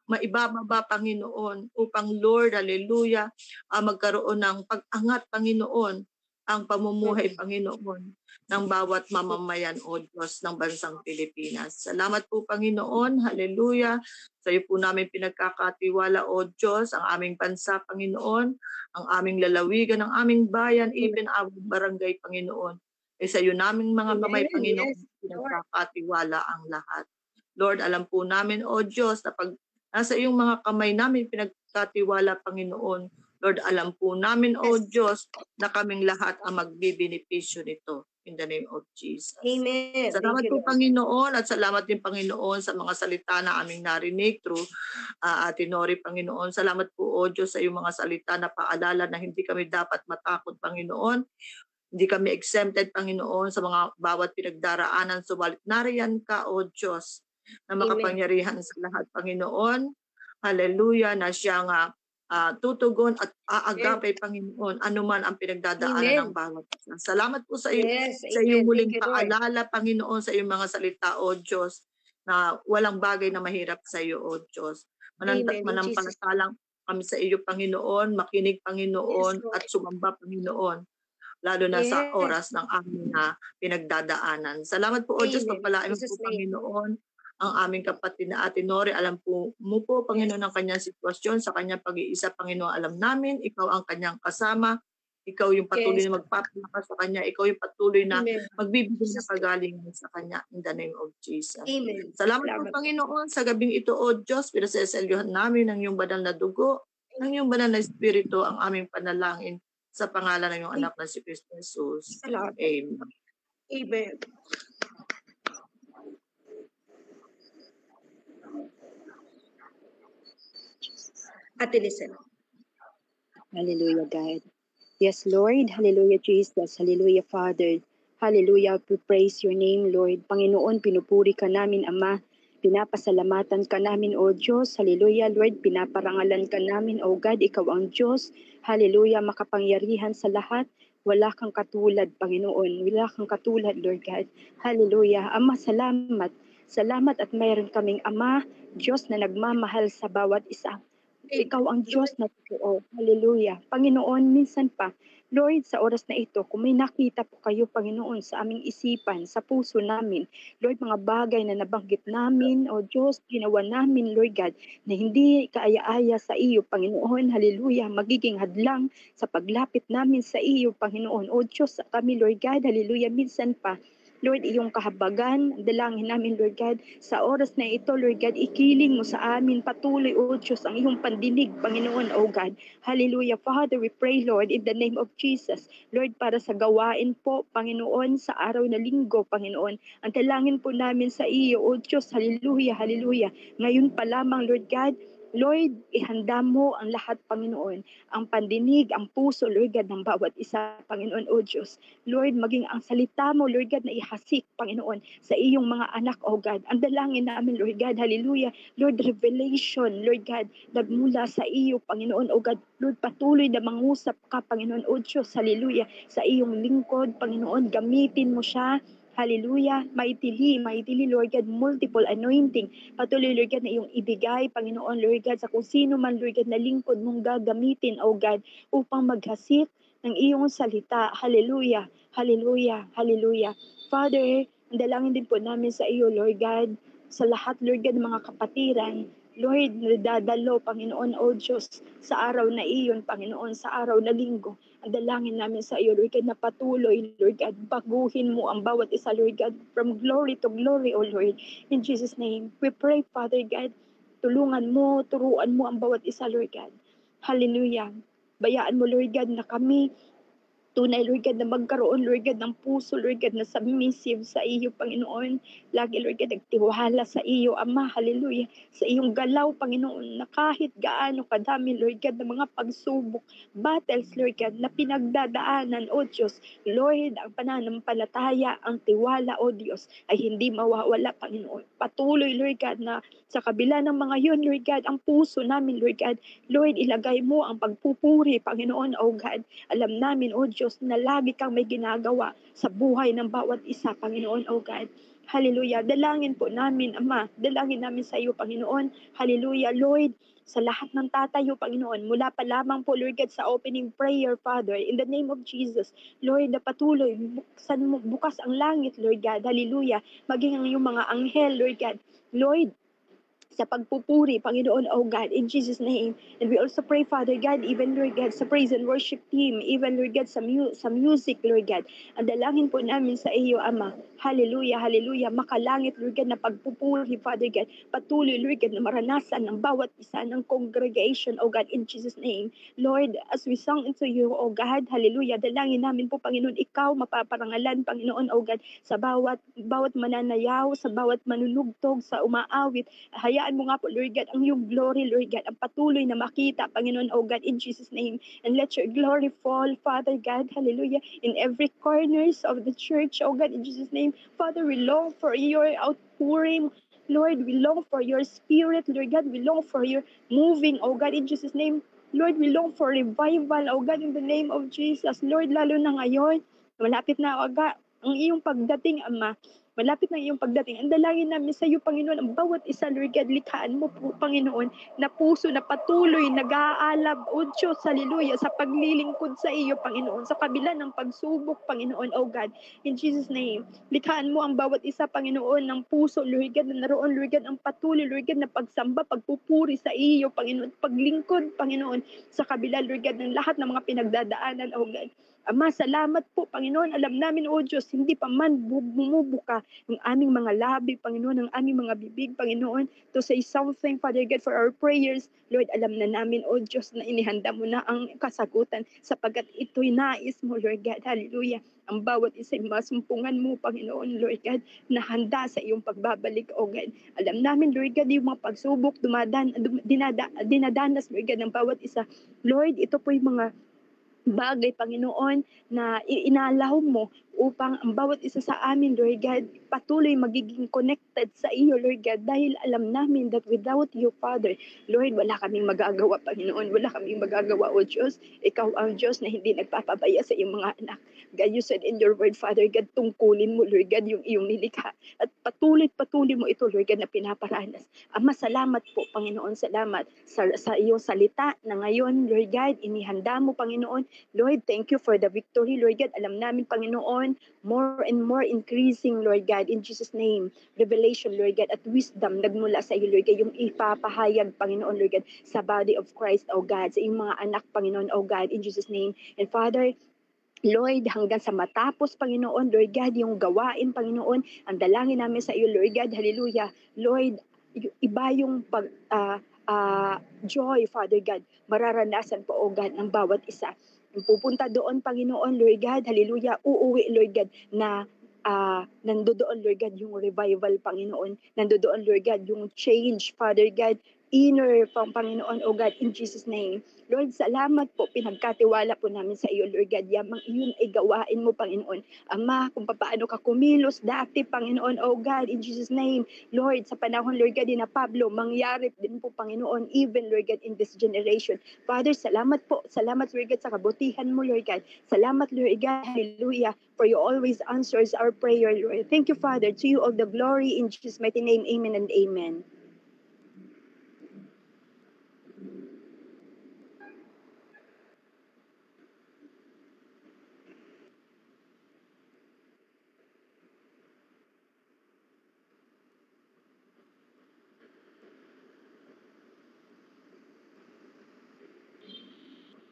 D: maibababa, Panginoon, upang, Lord, hallelujah, magkaroon ng pag-angat, Panginoon, ang pamumuhay, Panginoon, ng bawat mamamayan, O Diyos, ng bansang Pilipinas. Salamat po, Panginoon, hallelujah. Sa iyo po namin pinagkakatiwala, O Diyos, ang aming bansa, Panginoon, ang aming lalawigan, ang aming bayan, even our barangay, Panginoon. Sa iyo naming mga kamay,
B: Amen.
D: Panginoon,
B: Yes, Lord.
D: pinagkakatiwala ang lahat. Lord, alam po namin, O Diyos, na pag nasa iyong mga kamay namin pinagkatiwala, Panginoon, Lord, alam po namin, O
B: Yes.
D: Diyos, na kaming lahat ang magbibenepisyo nito. In the name of Jesus.
B: Amen. Thank
D: Salamat
B: you,
D: po,
B: Lord.
D: Panginoon, at salamat din, Panginoon, sa mga salita na aming narinig through Ate Nori, Panginoon. Salamat po, O Diyos, sa iyong mga salita na paalala na hindi kami dapat matakot, Panginoon. Hindi kami exempted, Panginoon, sa mga bawat pinagdaraanan. Subalit nariyan ka, O Diyos, na makapangyarihan sa lahat, Panginoon. Hallelujah, na siyang tutugon at aagapay, Panginoon, anuman ang pinagdadaanan ng
B: Amen.
D: bawat isa. Salamat po sa
B: Yes.
D: sa iyong
B: Amen.
D: muling
B: Thank you, Lord.
D: paalala, Panginoon, sa iyong mga salita, O Diyos, na walang bagay na mahirap sa iyo, O Diyos.
B: Amen. In Jesus'
D: Manampalatang kami sa iyo, Panginoon, makinig,
B: Yes,
D: Panginoon,
B: Lord.
D: at sumamba, Panginoon, lalo na sa
B: Yes.
D: oras ng aming pinagdadaanan. Salamat po, O Diyos,
B: Amen. In
D: pagpalain mo
B: Jesus'
D: po,
B: name.
D: Panginoon, ang aming kapatid na Ate Nori. Alam po mo po, Panginoon, ang kanyang sitwasyon, sa kanyang pag-iisa, Panginoon, alam namin, ikaw ang kanyang kasama, ikaw yung patuloy
B: Yes.
D: na magpapalakas sa kanya, ikaw yung patuloy na
B: Amen.
D: magbibigay ng
B: Jesus' name.
D: kagalingan sa kanya, in the name of Jesus.
B: Amen.
D: Salamat po,
B: Salamat.
D: Panginoon, sa gabing ito, O Diyos, pinasaselyuhan namin ng iyong banal na dugo, ng iyong banal na espiritu, ang aming panalangin sa pangalan ng iyong anak na si Kristo Jesus.
B: Salamat.
D: Amen.
B: Amen. Ate Listen.
E: Hallelujah, God. Yes, Lord. Hallelujah, Jesus. Hallelujah, Father. Hallelujah. We praise your name, Lord. Panginoon, pinupuri ka namin, Ama. Pinapasalamatan ka namin, O Diyos. Hallelujah, Lord. Pinaparangalan ka namin, O God. Ikaw ang Diyos. Hallelujah, makapangyarihan sa lahat. Wala kang katulad, Panginoon. Wala kang katulad, Lord God. Hallelujah. Ama, salamat. Salamat at mayroon kaming Ama, Diyos na nagmamahal sa bawat isa. Ikaw ang Diyos na totoo. Hallelujah. Panginoon, minsan pa, Lord, sa oras na ito, kung may nakita po kayo, Panginoon, sa aming isipan, sa puso namin, Lord, mga bagay na nabanggit namin, o Diyos, ginawa namin, Lord God, na hindi kaaya-aya sa iyo, Panginoon, hallelujah, magiging hadlang sa paglapit namin sa iyo, Panginoon. O Diyos, sa kami, Lord God, hallelujah, minsan pa, Lord, iyong kahabagan, dalangin namin, Lord God, sa oras na ito, Lord God, ikiling mo sa amin patuloy, O Diyos, ang iyong pandinig, Panginoon, O God. Hallelujah. Father, we pray, Lord, in the name of Jesus, Lord, para sa gawain po, Panginoon, sa araw na linggo, Panginoon. Ang dalangin po namin sa iyo, O Diyos, hallelujah, hallelujah. Ngayon pa lamang, Lord God, Lord, ihanda mo ang lahat, Panginoon, ang pandinig, ang puso, Lord God, ng bawat isa, Panginoon, O Diyos. Lord, maging ang salita mo, Lord God, na ihasik, Panginoon, sa iyong mga anak, O God. Ang dalangin namin, Lord God, hallelujah. Lord, revelation, Lord God, nagmula sa iyo, Panginoon, O God. Lord, patuloy na mangusap ka, Panginoon, O Diyos, hallelujah, sa iyong lingkod, Panginoon, gamitin mo siya, hallelujah, maitili, Lord God, multiple anointing, patuloy, Lord God, na iyong ibigay, Panginoon, Lord God, sa kung sino man, Lord God, na lingkod mong gagamitin, O God, upang maghasik ng iyong salita, hallelujah, hallelujah, hallelujah. Father, ang dalangin din po namin sa iyo, Lord God, sa lahat, Lord God, mga kapatiran, Lord, nadadalo, Panginoon, O Diyos, sa araw na iyon, Panginoon, sa araw na linggo. Ang dalangin namin sa iyo, Lord God, na patuloy, Lord God, baguhin mo ang bawat isa, Lord God, from glory to glory, O Lord. In Jesus' name, we pray, Father God, tulungan mo, turuan mo ang bawat isa, Lord God. Hallelujah. Bayaan mo, Lord God, na kami Tunay, Lord God, na magkaroon, Lord God, ng puso, Lord God, na submissive sa iyo, Panginoon. Lagi, Lord God, nagtiwala sa iyo, Ama, hallelujah, sa iyong galaw, Panginoon, na kahit gaano kadami, Lord God, ng mga pagsubok, battles, Lord God, na pinagdadaanan, O Diyos, Lord, ang pananampalataya, ang tiwala, O Diyos, ay hindi mawawala, Panginoon. Patuloy, Lord God, na sa kabila ng mga yun, Lord God, ang puso namin, Lord God, Lord, ilagay mo ang pagpupuri, Panginoon, O God. Alam namin, O Diyos, na lagi kang may ginagawa sa buhay ng bawat isa, Panginoon, O God. Hallelujah. Dalangin po namin, Ama. Dalangin namin sa iyo, Panginoon. Hallelujah, Lord. Sa lahat ng tatayo, Panginoon, mula pa lamang po, Lord God, sa opening prayer, Father, in the name of Jesus, Lord, na patuloy, bukas ang langit, Lord God. Hallelujah. Maging ang iyong mga anghel, Lord God. Lord, sa pagpupuri, Panginoon, oh God, in Jesus' name. And we also pray, Father God, even, Lord God, sa praise and worship team, even, Lord God, sa music, Lord God. Ang dalangin po namin sa iyo, Ama. Hallelujah, hallelujah. Makalangit, Lord God, na pagpupuri, Father God. Patuloy, Lord God, na maranasan ng bawat isa ng congregation, oh God, in Jesus' name. Lord, as we sung into you, oh God, hallelujah, dalangin namin po, Panginoon, ikaw mapaparangalan, Panginoon, oh God, sa bawat mananayaw, sa bawat manunugtog, sa umaawit. Hayaan mo nga po, Lord God, ang iyong glory, Lord God, ang patuloy na makita, Panginoon, oh God, in Jesus' name. And let your glory fall, Father God, hallelujah, in every corners of the church, oh God, in Jesus' name. Father, we long for your outpouring. Lord, we long for your spirit, Lord God. We long for your moving, oh God, in Jesus' name. Lord, we long for revival, oh God, in the name of Jesus. Lord, lalo na ngayon, malapit na, oh God, ang iyong pagdating, Ama. Malapit na iyong pagdating. Ang dalangin namin sa iyo, Panginoon, ang bawat isa, Lord God, likhaan mo po, Panginoon, na puso na patuloy, nag-aalab, O Diyos, hallelujah, sa paglilingkod sa iyo, Panginoon, sa kabila ng pagsubok, Panginoon, O God, in Jesus' name. Likhaan mo ang bawat isa, Panginoon, ng puso, Lord God, na naroon, Lord God, ang patuloy, Lord God, na pagsamba, pagpupuri sa iyo, Panginoon, paglingkod, Panginoon, sa kabila, Lord God, ng lahat ng mga pinagdadaanan, O God. Ama, salamat po, Panginoon. Alam namin, O Diyos, hindi pa man bumubuka ng aming mga labi, Panginoon, ng aming mga bibig, Panginoon, to say something, Father God, for our prayers. Lord, alam na namin, O Diyos, na inihanda mo na ang kasagutan sapagkat ito'y nais mo, Lord God. Hallelujah. Ang bawat isa'y masumpungan mo, Panginoon, Lord God, na handa sa iyong pagbabalik, O God. Alam namin, Lord God, yung mga pagsubok, dinadanas, Lord God, ng bawat isa. Lord, ito po'y mga bagay, Panginoon, na inalaw mo upang ang bawat isa sa amin, Lord God, patuloy magiging connected sa iyo, Lord God, dahil alam namin that without you, Father, Lord, wala kaming magagawa, Panginoon, wala kaming magagawa, O Diyos. Ikaw ang Diyos na hindi nagpapabaya sa iyong mga anak. God, you said in your word, Father God, tungkulin mo, Lord God, yung iyong nilikha. At patuloy mo ito, Lord God, na pinaparanas. Ama, salamat po, Panginoon, salamat sa iyong salita na ngayon, Lord God, inihanda mo, Panginoon. Lord, thank you for the victory, Lord God. Alam namin, Panginoon, more and more increasing, Lord God, in Jesus' name. Revelation, Lord God, at wisdom nagmula sa iyo, Lord God, yung ipapahayag, Panginoon, Lord God, sa body of Christ, O God, sa iyong mga anak, Panginoon, O God, in Jesus' name. And Father, Lord, hanggang sa matapos, Panginoon, Lord God, yung gawain, Panginoon, ang dalangin namin sa iyo, Lord God, hallelujah. Lord, iba yung joy, Father God, mararanasan po, O God, ng bawat isa. Pupunta doon, Panginoon, Lord God, hallelujah, uuwi, Lord God, na nandoon, Lord God, yung revival, Panginoon. Nandoon, Lord God, yung change, Father God, inner, Panginoon, O God, in Jesus' name. Lord, salamat po, pinagkatiwala po namin sa iyo, Lord God, yamang iyon ay gawain mo, Panginoon. Ama, kung paano ka kumilos dati, Panginoon, O God, in Jesus' name. Lord, sa panahon, Lord God, na Pablo, mangyari din po, Panginoon, even, Lord God, in this generation. Father, salamat po. Salamat, Lord God, sa kabutihan mo, Lord God. Salamat, Lord God. Hallelujah. For you always answers our prayer, Lord. Thank you, Father. To you all the glory in Jesus' mighty name. Amen and amen.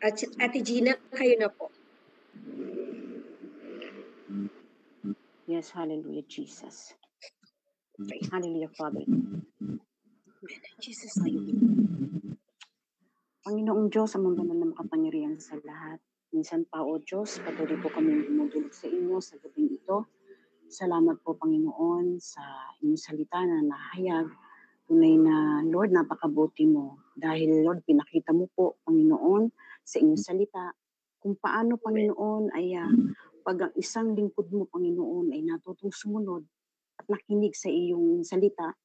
B: At Ate Gina, kayo na po.
F: Yes, hallelujah, Jesus. Hallelujah, Father.
B: Jesus.
F: Hallelujah. Panginoong Diyos, ang mga banal na makapangyarihan sa lahat, Minsan pa, O Diyos, patuloy po kami dumudulog sa inyo sa gabing ito. Salamat po, Panginoon, sa inyong salita na nahayag. Tunay na, Lord, napakabuti mo. Dahil, Lord, pinakita mo po, Panginoon, sa inyong salita, kung paano, Panginoon, ay pag ang isang lingkod mo, Panginoon, ay natutong sumunod at nakinig sa iyong salita,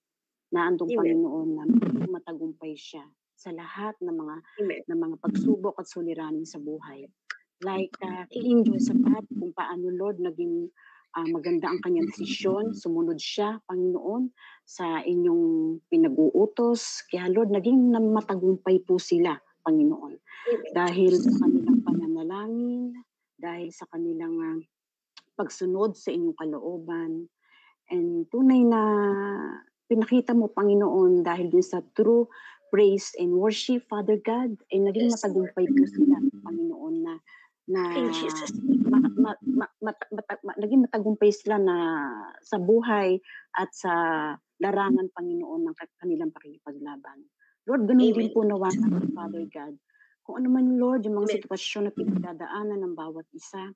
F: na andong Panginoon na matagumpay siya sa lahat ng mga pagsubok at suliranin sa buhay. Like King Josaphat, kung paano, Lord, naging maganda ang kanyang desisyon, sumunod siya, Panginoon, sa inyong pinag-uutos. Kaya, Lord, naging matagumpay po sila, Panginoon. Dahil sa kanilang pananalangin, dahil sa kanilang pagsunod sa inyong kalooban, and tunay na pinakita mo, Panginoon, dahil din sa true praise and worship, Father God, ay naging matagumpay po sila, Panginoon, na naging matagumpay sila na sa buhay at sa larangan, Panginoon, ng kanilang pakikipaglaban. Lord, ganun din po nawa, Father God. Kung ano man, Lord, yung mga sitwasyon na pinagdadaanan ng bawat isa,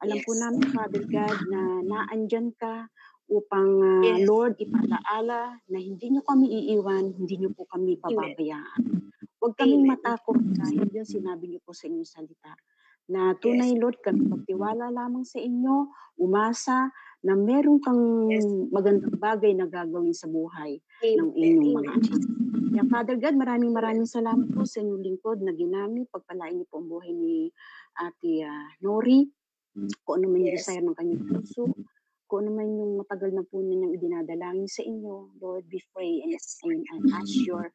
F: alam po namin, Father God, na naandyan ka upang, Lord, ipalaala na hindi niyo kami iiwan, hindi niyo po kami pababayaan. Huwag kaming matakot dahil yun sinabi niyo po sa inyong salita. Na tunay, Lord, kami magtiwala lamang sa inyo, umasa na meron kang magandang bagay na gagawin sa buhay ng inyong mga anak. Kaya, Father God, maraming salamat po sa inyong lingkod na ginamit. Pagpalain niyo po ang buhay ni Ate Nori, kung ano man yung desire ng kanyang puso, kung ano man yung matagal na po niyang idinadalangin sa inyo, Lord, we pray and ask your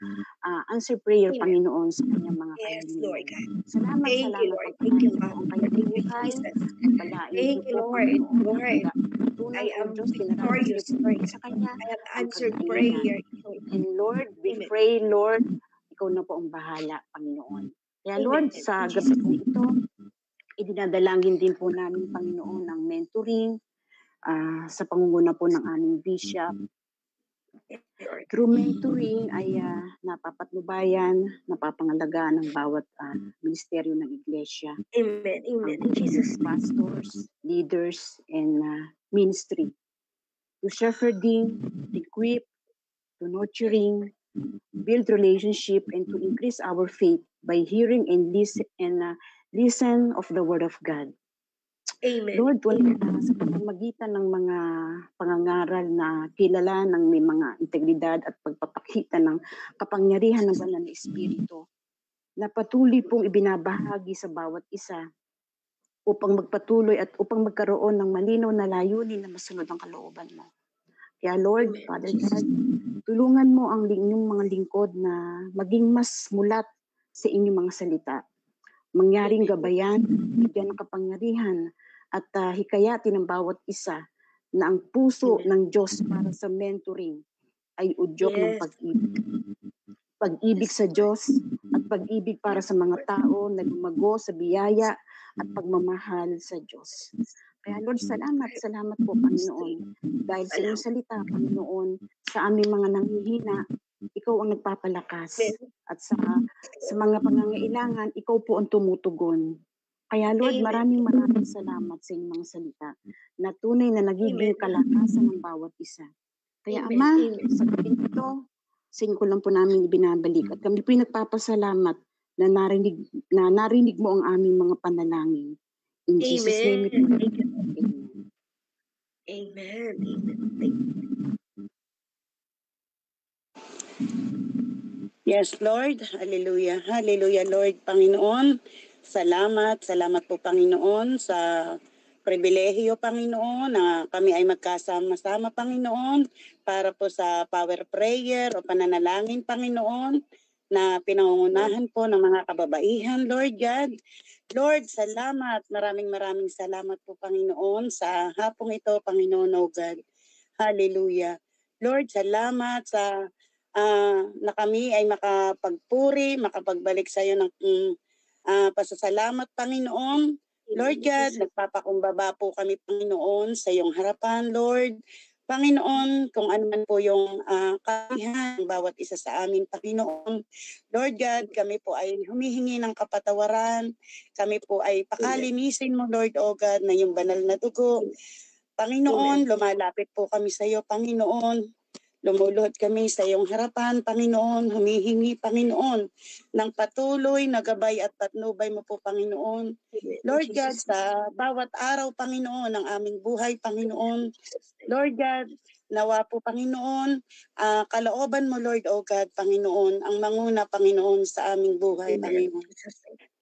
F: answer prayer, Panginoon, sa kanyang mga kahilingan. Salamat, salamat.
B: Thank you,
F: ang kanyang buhay.
B: Thank you, Lord.
F: Tunay,
B: I am
F: Diyos,
B: victorious.
F: sa kanya.
B: I have answered prayer.
F: And Lord, we pray, Lord, ikaw na po ang bahala, Panginoon. Kaya, Lord, sa gabi po ito, idinadalangin din po namin, Panginoon, ang mentoring, sa pangunguna po ng aming bishop. Through mentoring ay napapatnubayan, napapangalagaan ng bawat ministeryo ng iglesia.
B: Amen.
F: Jesus, pastors, leaders, and ministry. To shepherding, to equip, to nurturing, build relationship, and to increase our faith by hearing and listen of the word of God.
B: Amen.
F: Lord, sa pamamagitan ng mga pangangaral na kilala ng may mga integridad at pagpapakita ng kapangyarihan ng banal na Espiritu, na patuloy pong ibinabahagi sa bawat isa upang magpatuloy at upang magkaroon ng malinaw na layunin na masunod ang kalooban mo. Kaya Lord, Father God, tulungan mo ang inyong mga lingkod na maging mas mulat sa inyong mga salita. Mangyaring gabayan, bigyan ng kapangyarihan, at hikayatin ng bawat isa na ang puso ng Diyos para sa mentoring ay udyok ng pag-ibig. Pag-ibig sa Diyos at pag-ibig para sa mga tao na lumago sa biyaya at pagmamahal sa Diyos. Kaya Lord, salamat po, Panginoon. Dahil sa iyong salita, Panginoon, sa aming mga nanghihina, ikaw ang nagpapalakas. At sa mga pangangailangan, ikaw po ang tumutugon. Kaya Lord, maraming salamat sa inyong mga salita na tunay na nagiging kalakasan ng bawat isa. Kaya Ama, sa gabi ito, sa inyo ko lang po namin ibinabalik. At kami po nagpapasalamat na narinig mo ang aming mga panalangin. In Jesus' name we pray.
B: Amen.
G: Yes, Lord. Hallelujah. Hallelujah, Lord. Panginoon, salamat po, Panginoon, sa pribilehiyo, Panginoon, na kami ay magkasama-sama, Panginoon, para po sa power prayer o pananalangin, Panginoon, na pinangungunahan po ng mga kababaihan, Lord God. Lord, salamat. Maraming salamat po, Panginoon, sa hapong ito, Panginoon, O God. Hallelujah. Lord, salamat sa na kami ay makapagpuri, makapagbalik sa iyo ng pasasalamat, Panginoon. Lord God, nagpapakumbaba po kami, Panginoon, sa iyong harapan, Lord, Panginoon, kung ano man po yung kalihan ng bawat isa sa amin, Panginoon. Lord God, kami po ay humihingi ng kapatawaran. Kami po ay pakalinisin mo, Lord, O God, na yung banal na dugo. Panginoon, lumalapit po kami sa iyo, Panginoon. Lumuluhod kami sa iyong harapan, Panginoon. Humihingi, Panginoon, ng patuloy na gabay at patnubay mo po, Panginoon. Lord God, sa bawat araw, Panginoon, ng aming buhay, Panginoon. Lord God, nawa po, Panginoon, kalooban mo, Lord, O God, Panginoon, ang manguna, Panginoon, sa aming buhay, Panginoon.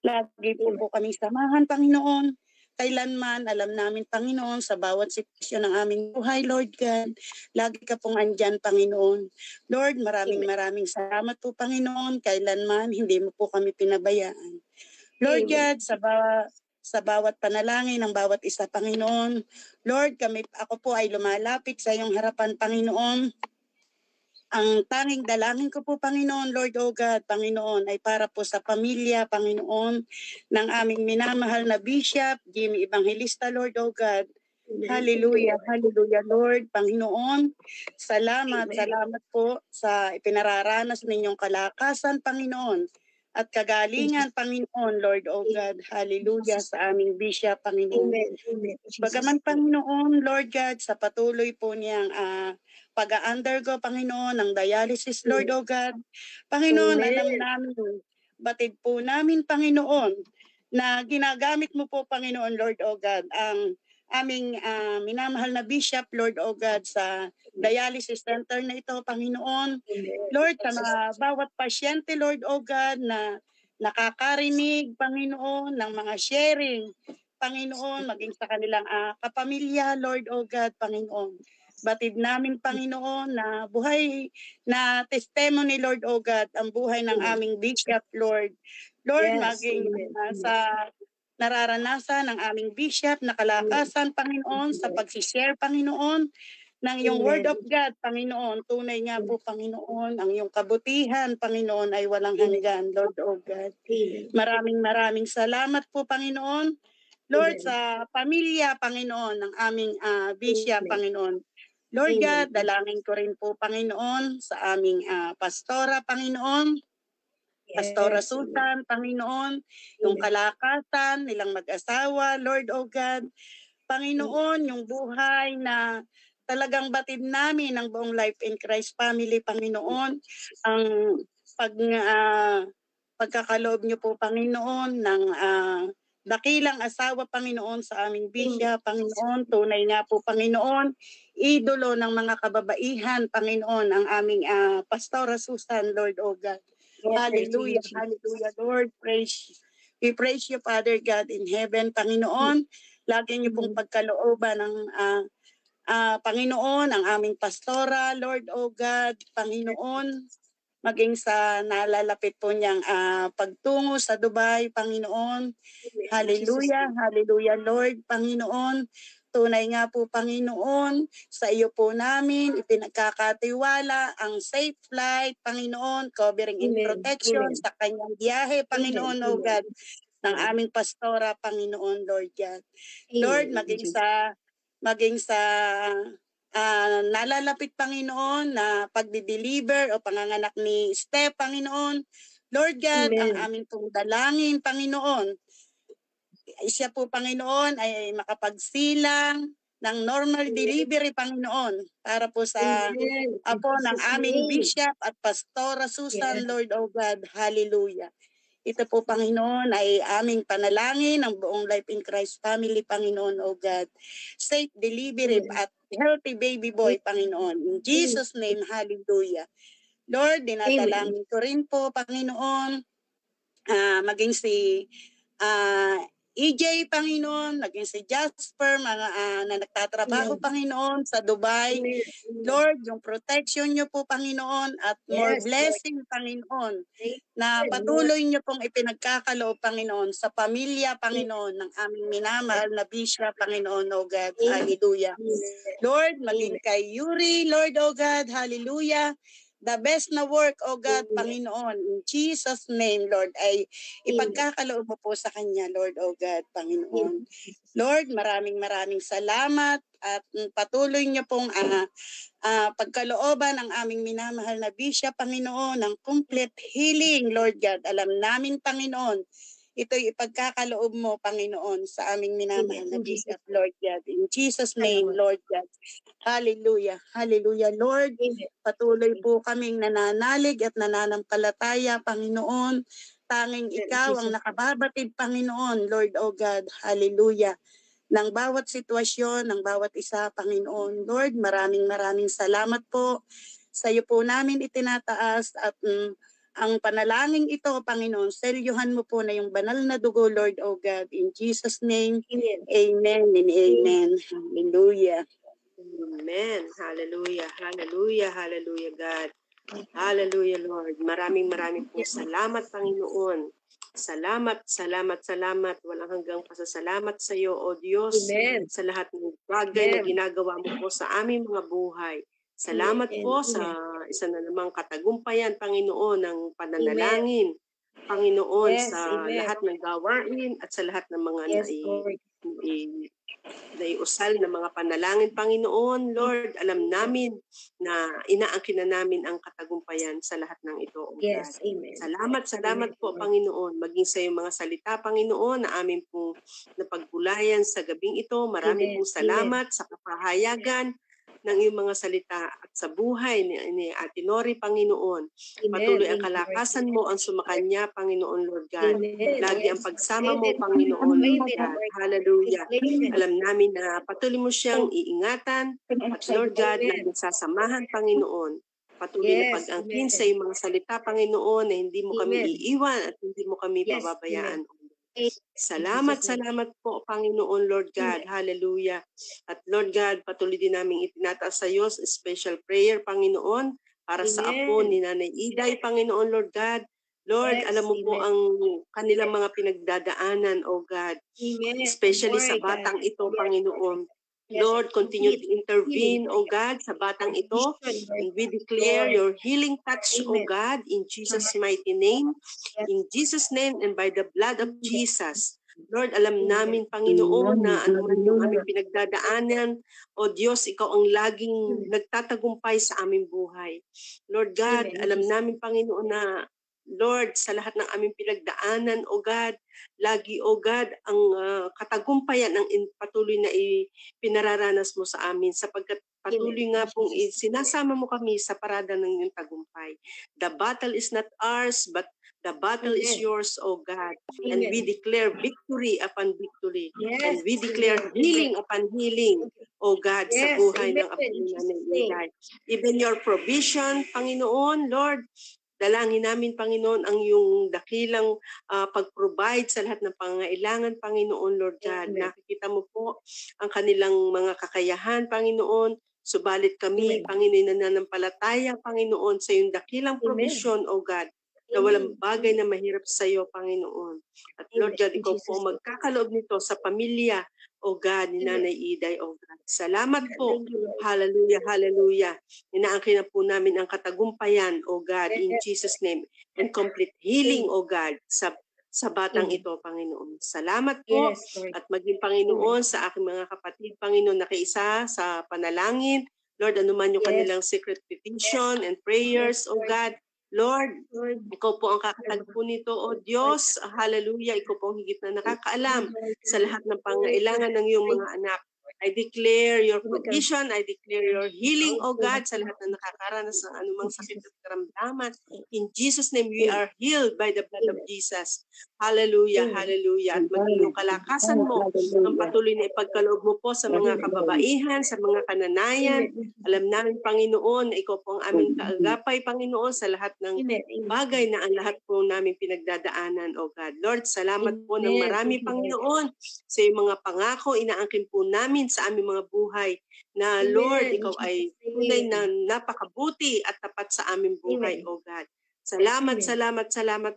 G: Lagi po kami samahan, Panginoon. Kailanman, alam namin, Panginoon, sa bawat sitwasyon ng aming buhay, Lord God, lagi ka pong andyan, Panginoon. Lord, maraming salamat po, Panginoon. Kailanman, hindi mo po kami pinabayaan. Lord God, sa bawat panalangin ng bawat isa, Panginoon. Lord, ako po ay lumalapit sa iyong harapan, Panginoon. Ang tanging dalangin ko po, Panginoon, Lord, O God, Panginoon, ay para po sa pamilya, Panginoon, ng aming minamahal na Bishop, Jimmy Evangelista, Lord, O God. Hallelujah, hallelujah, Lord, Panginoon. Salamat po sa ipinararanas ninyong kalakasan, Panginoon, at kagalingan, Panginoon, Lord, O God. Hallelujah sa aming Bishop, Panginoon. Bagaman, Panginoon, Lord God, sa patuloy po niyang pag-undergo, Panginoon, ng dialysis, Lord, O God. Panginoon, alam namin, batid po namin, Panginoon, na ginagamit mo po, Panginoon, Lord, O God, ang aming minamahal na Bishop, Lord, O God, sa dialysis center na ito, Panginoon. Lord, sa mga bawat pasyente, Lord, O God, na nakakarinig, Panginoon, ng mga sharing, Panginoon, maging sa kanilang kapamilya, Lord, O God, Panginoon. Batid namin, Panginoon, na buhay na testimony, Lord, O God, ang buhay ng aming Bishop, Lord. Lord, maging sa nararanasan ng aming Bishop na kalakasan, Panginoon, sa pagsishare, Panginoon, ng iyong Word of God, Panginoon. Tunay nga po, Panginoon, ang iyong kabutihan, Panginoon, ay walang hanggan, Lord, O God. Maraming salamat po, Panginoon. Lord, sa pamilya, Panginoon, ng aming Bishop, Panginoon. Lord God, dalangin ko rin po, Panginoon, sa aming pastora, Panginoon. Pastora Susan, Panginoon, yung kalakasan nilang mag-asawa, Lord, O God. Panginoon, yung buhay na talagang batid namin ng buong Life in Christ family, Panginoon. Ang pagkakaloob niyo po, Panginoon, ng dakilang asawa, Panginoon, sa aming Bishop, Panginoon. Tunay nga po, Panginoon, idolo ng mga kababaihan, Panginoon, ang aming Pastora Susan, Lord, O God. Hallelujah, hallelujah, Lord. We praise you, Father God in heaven, Panginoon. Lagi niyo pong pagkalooban ng Panginoon, ang aming pastora, Lord, O God, Panginoon, maging sa nalalapit po niyang pagtungo sa Dubai, Panginoon. Hallelujah, hallelujah, Lord, Panginoon. Tunay nga po, Panginoon, sa iyo po namin ipinagkakatiwala ang safe flight, Panginoon, covering in protection sa kanyang biyahe, Panginoon, O God, ng aming pastora, Panginoon, Lord God. Lord, maging sa nalalapit, Panginoon, na pagdi-deliver o panganganak ni Steph, Panginoon. Lord God, ang aming pong dalangin, Panginoon, siya po, Panginoon, ay makapagsilang ng normal delivery, Panginoon, para po sa apo ng aming Bishop at Pastora Susan, Lord, O God. Hallelujah. Ito po, Panginoon, ay aming panalangin ng buong Life in Christ family, Panginoon, O God. Safe delivery at healthy baby boy, Panginoon. In Jesus' name, hallelujah. Lord, dinadalangin ko rin po, Panginoon, maging si EJ, Panginoon, maging si Jasper, mga na nagtatrabaho, Panginoon, sa Dubai. Lord, yung protection niyo po, Panginoon, at more blessing, Panginoon, na patuloy niyo pong ipinagkakaloob, Panginoon, sa pamilya, Panginoon, ng aming minamahal na Bishop, Panginoon, O God. Hallelujah. Lord, maging kay Yuri, Lord, O God, hallelujah. the best na work, O God, Panginoon, in Jesus' name, Lord, ay ipagkakaloob mo po sa kanya, Lord, O God, Panginoon. Lord, maraming salamat at patuloy niyo pong pagkalooban ang aming minamahal na Bishop, Panginoon, ng complete healing, Lord God. Alam namin, Panginoon, ito'y ipagkakaloob mo, Panginoon, sa aming minamahal na Bishop, Lord God. In Jesus' name, Lord God. Hallelujah. Hallelujah, Lord. Patuloy po kaming nananalig at nananampalataya, Panginoon. Tanging ikaw ang nakababatid, Panginoon, Lord, O God. Hallelujah. Ng bawat sitwasyon, ng bawat isa, Panginoon. Lord, maraming salamat po. Sa iyo po namin itinataas at ang panalangin ito, Panginoon, selyuhan mo po na yung banal na dugo, Lord, O God. In Jesus' name, amen and amen. Hallelujah.
H: Amen. Hallelujah. Hallelujah. Hallelujah, God. Hallelujah, Lord. Maraming po salamat, Panginoon. Salamat. Walang hanggang pasasalamat sa iyo, O Diyos, sa lahat ng bagay na ginagawa mo po sa aming mga buhay. Salamat po sa isa na namang katagumpayan, Panginoon, ng pananalangin. Panginoon, sa lahat ng gawain at sa lahat ng mga naiusal na mga panalangin, Panginoon. Lord, alam namin na inaangkin na namin ang katagumpayan sa lahat ng ito, O God. Salamat po, Panginoon. Maging sa iyong mga salita, Panginoon, na amin pong napagbulayan sa gabing ito. Maraming pong salamat sa kapahayagan ng iyong mga salita at sa buhay ni Ate Nori, Panginoon. Patuloy ang kalakasan mo ang sumakanya, Panginoon, Lord God. Lagi ang pagsama mo, Panginoon, Lord God. Hallelujah. Alam namin na patuloy mo siyang iingatan at Lord God, laging sasamahan, Panginoon. Patuloy na pag-angkin sa iyong mga salita, Panginoon, na hindi mo kami iiwan at hindi mo kami pababayaan. Salamat po, Panginoon, Lord God. Hallelujah. At Lord God, patuloy din namin itinataas sa iyo special prayer, Panginoon, para sa apo ni Nanay Iday, Panginoon, Lord God. Lord, alam mo po ang kanilang mga pinagdadaanan, O God. Especially sa batang ito, Panginoon. Lord, continue to intervene, O God, sa batang ito. And we declare your healing touch, O God, in Jesus' mighty name. In Jesus' name and by the blood of Jesus. Lord, alam namin, Panginoon, na anuman yung aming pinagdadaanan, O Diyos, ikaw ang laging nagtatagumpay sa aming buhay. Lord God, alam namin, Panginoon, na Lord, sa lahat ng aming pinagdaanan, O God, lagi, O God, ang katagumpayan ang patuloy na pinararanas mo sa amin sapagkat patuloy nga pong sinasama mo kami sa parada ng iyong tagumpay. The battle is not ours, but the battle is yours, O God. And we declare victory upon victory. And we declare healing upon healing, O God, sa buhay ng apo ni Nanay Iday. Even your provision, Panginoon, Lord, dalangin namin, Panginoon, ang iyong dakilang pag-provide sa lahat ng pangangailangan, Panginoon, Lord God. Nakikita mo po ang kanilang mga kakayahan, Panginoon. Subalit kami, Panginoon, nananampalataya, Panginoon, sa iyong dakilang provision, O God, na walang bagay na mahirap sa iyo, Panginoon. At Lord God, ikaw po magkakaloob nito sa pamilya, O God, ni Nanay Iday, O God. Salamat po. Hallelujah, hallelujah. Inaangkin na po namin ang katagumpayan, O God, in Jesus' name. And complete healing, O God, sa batang ito, Panginoon. Salamat po. At maging, Panginoon, sa aking mga kapatid, Panginoon, nakiisa sa panalangin. Lord, anuman yung kanilang secret petition and prayers, O God, Lord, ikaw po ang kakatagpo nito, O Diyos. Hallelujah. Ikaw po ang higit na nakakaalam sa lahat ng pangailangan ng iyong mga anak. I declare your provision, I declare your healing, O God, sa lahat na nakakaranas ng anumang sakit at karamdaman. In Jesus' name, we are healed by the blood of Jesus. Hallelujah, hallelujah. At maging yung kalakasan mo, ang patuloy na ipagkaloob mo po sa mga kababaihan, sa mga kananayan. Alam namin, Panginoon, na ikaw po ang aming kaagapay, Panginoon, sa lahat ng bagay na ang lahat po namin pinagdadaanan, O God. Lord, salamat po ng marami, Panginoon, sa iyong mga pangako. Inaangkin po namin sa aming mga buhay na, Lord, ikaw ay tunay na napakabuti at tapat sa aming buhay, O God. Salamat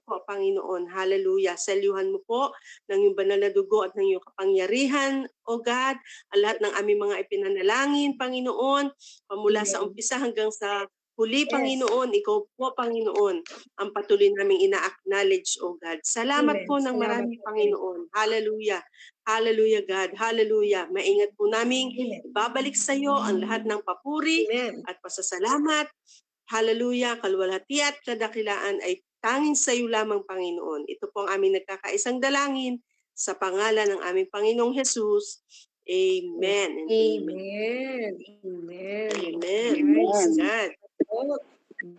H: po, Panginoon. Hallelujah. Salyuhan mo po ng iyong banal na dugo at ng iyong kapangyarihan, O God, ang lahat ng aming mga ipinanalangin, Panginoon, pamula sa umpisa hanggang sa Huli, Panginoon, ikaw po, Panginoon, ang patuloy naming ina-acknowledge, O God. Salamat
B: Amen.
H: po ng
B: Salamat
H: marami,
B: po.
H: Panginoon. Hallelujah. Hallelujah, God. Hallelujah. Maingat po naming
B: Amen.
H: babalik sa iyo ang lahat ng papuri
B: Amen.
H: at pasasalamat. Hallelujah. Kaluwalhati at kadakilaan ay tanging sa iyo lamang, Panginoon. Ito po ang aming nagkakaisang dalangin sa pangalan ng aming Panginoong Jesus. Amen. And amen.
B: Amen. Amen.
H: Amen.
G: Amen.
H: Praise God.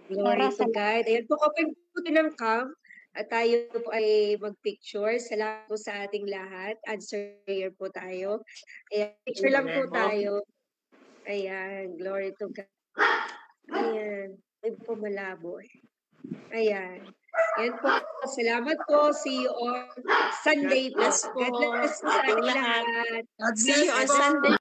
B: Glory to God. Ayan po, open po ng cam at tayo po ay mag-picture. Salamat po sa ating lahat. Answer prayer po tayo. Ayan, picture lang po tayo. Ayan, glory to God. Ayan, ay po malabo eh. Ayan. Ayan po, salamat po. See you on Sunday
H: God bless
B: po.
H: po.
B: God bless po sa ating lahat.
D: God
H: See you on
D: bless po.
H: Sunday.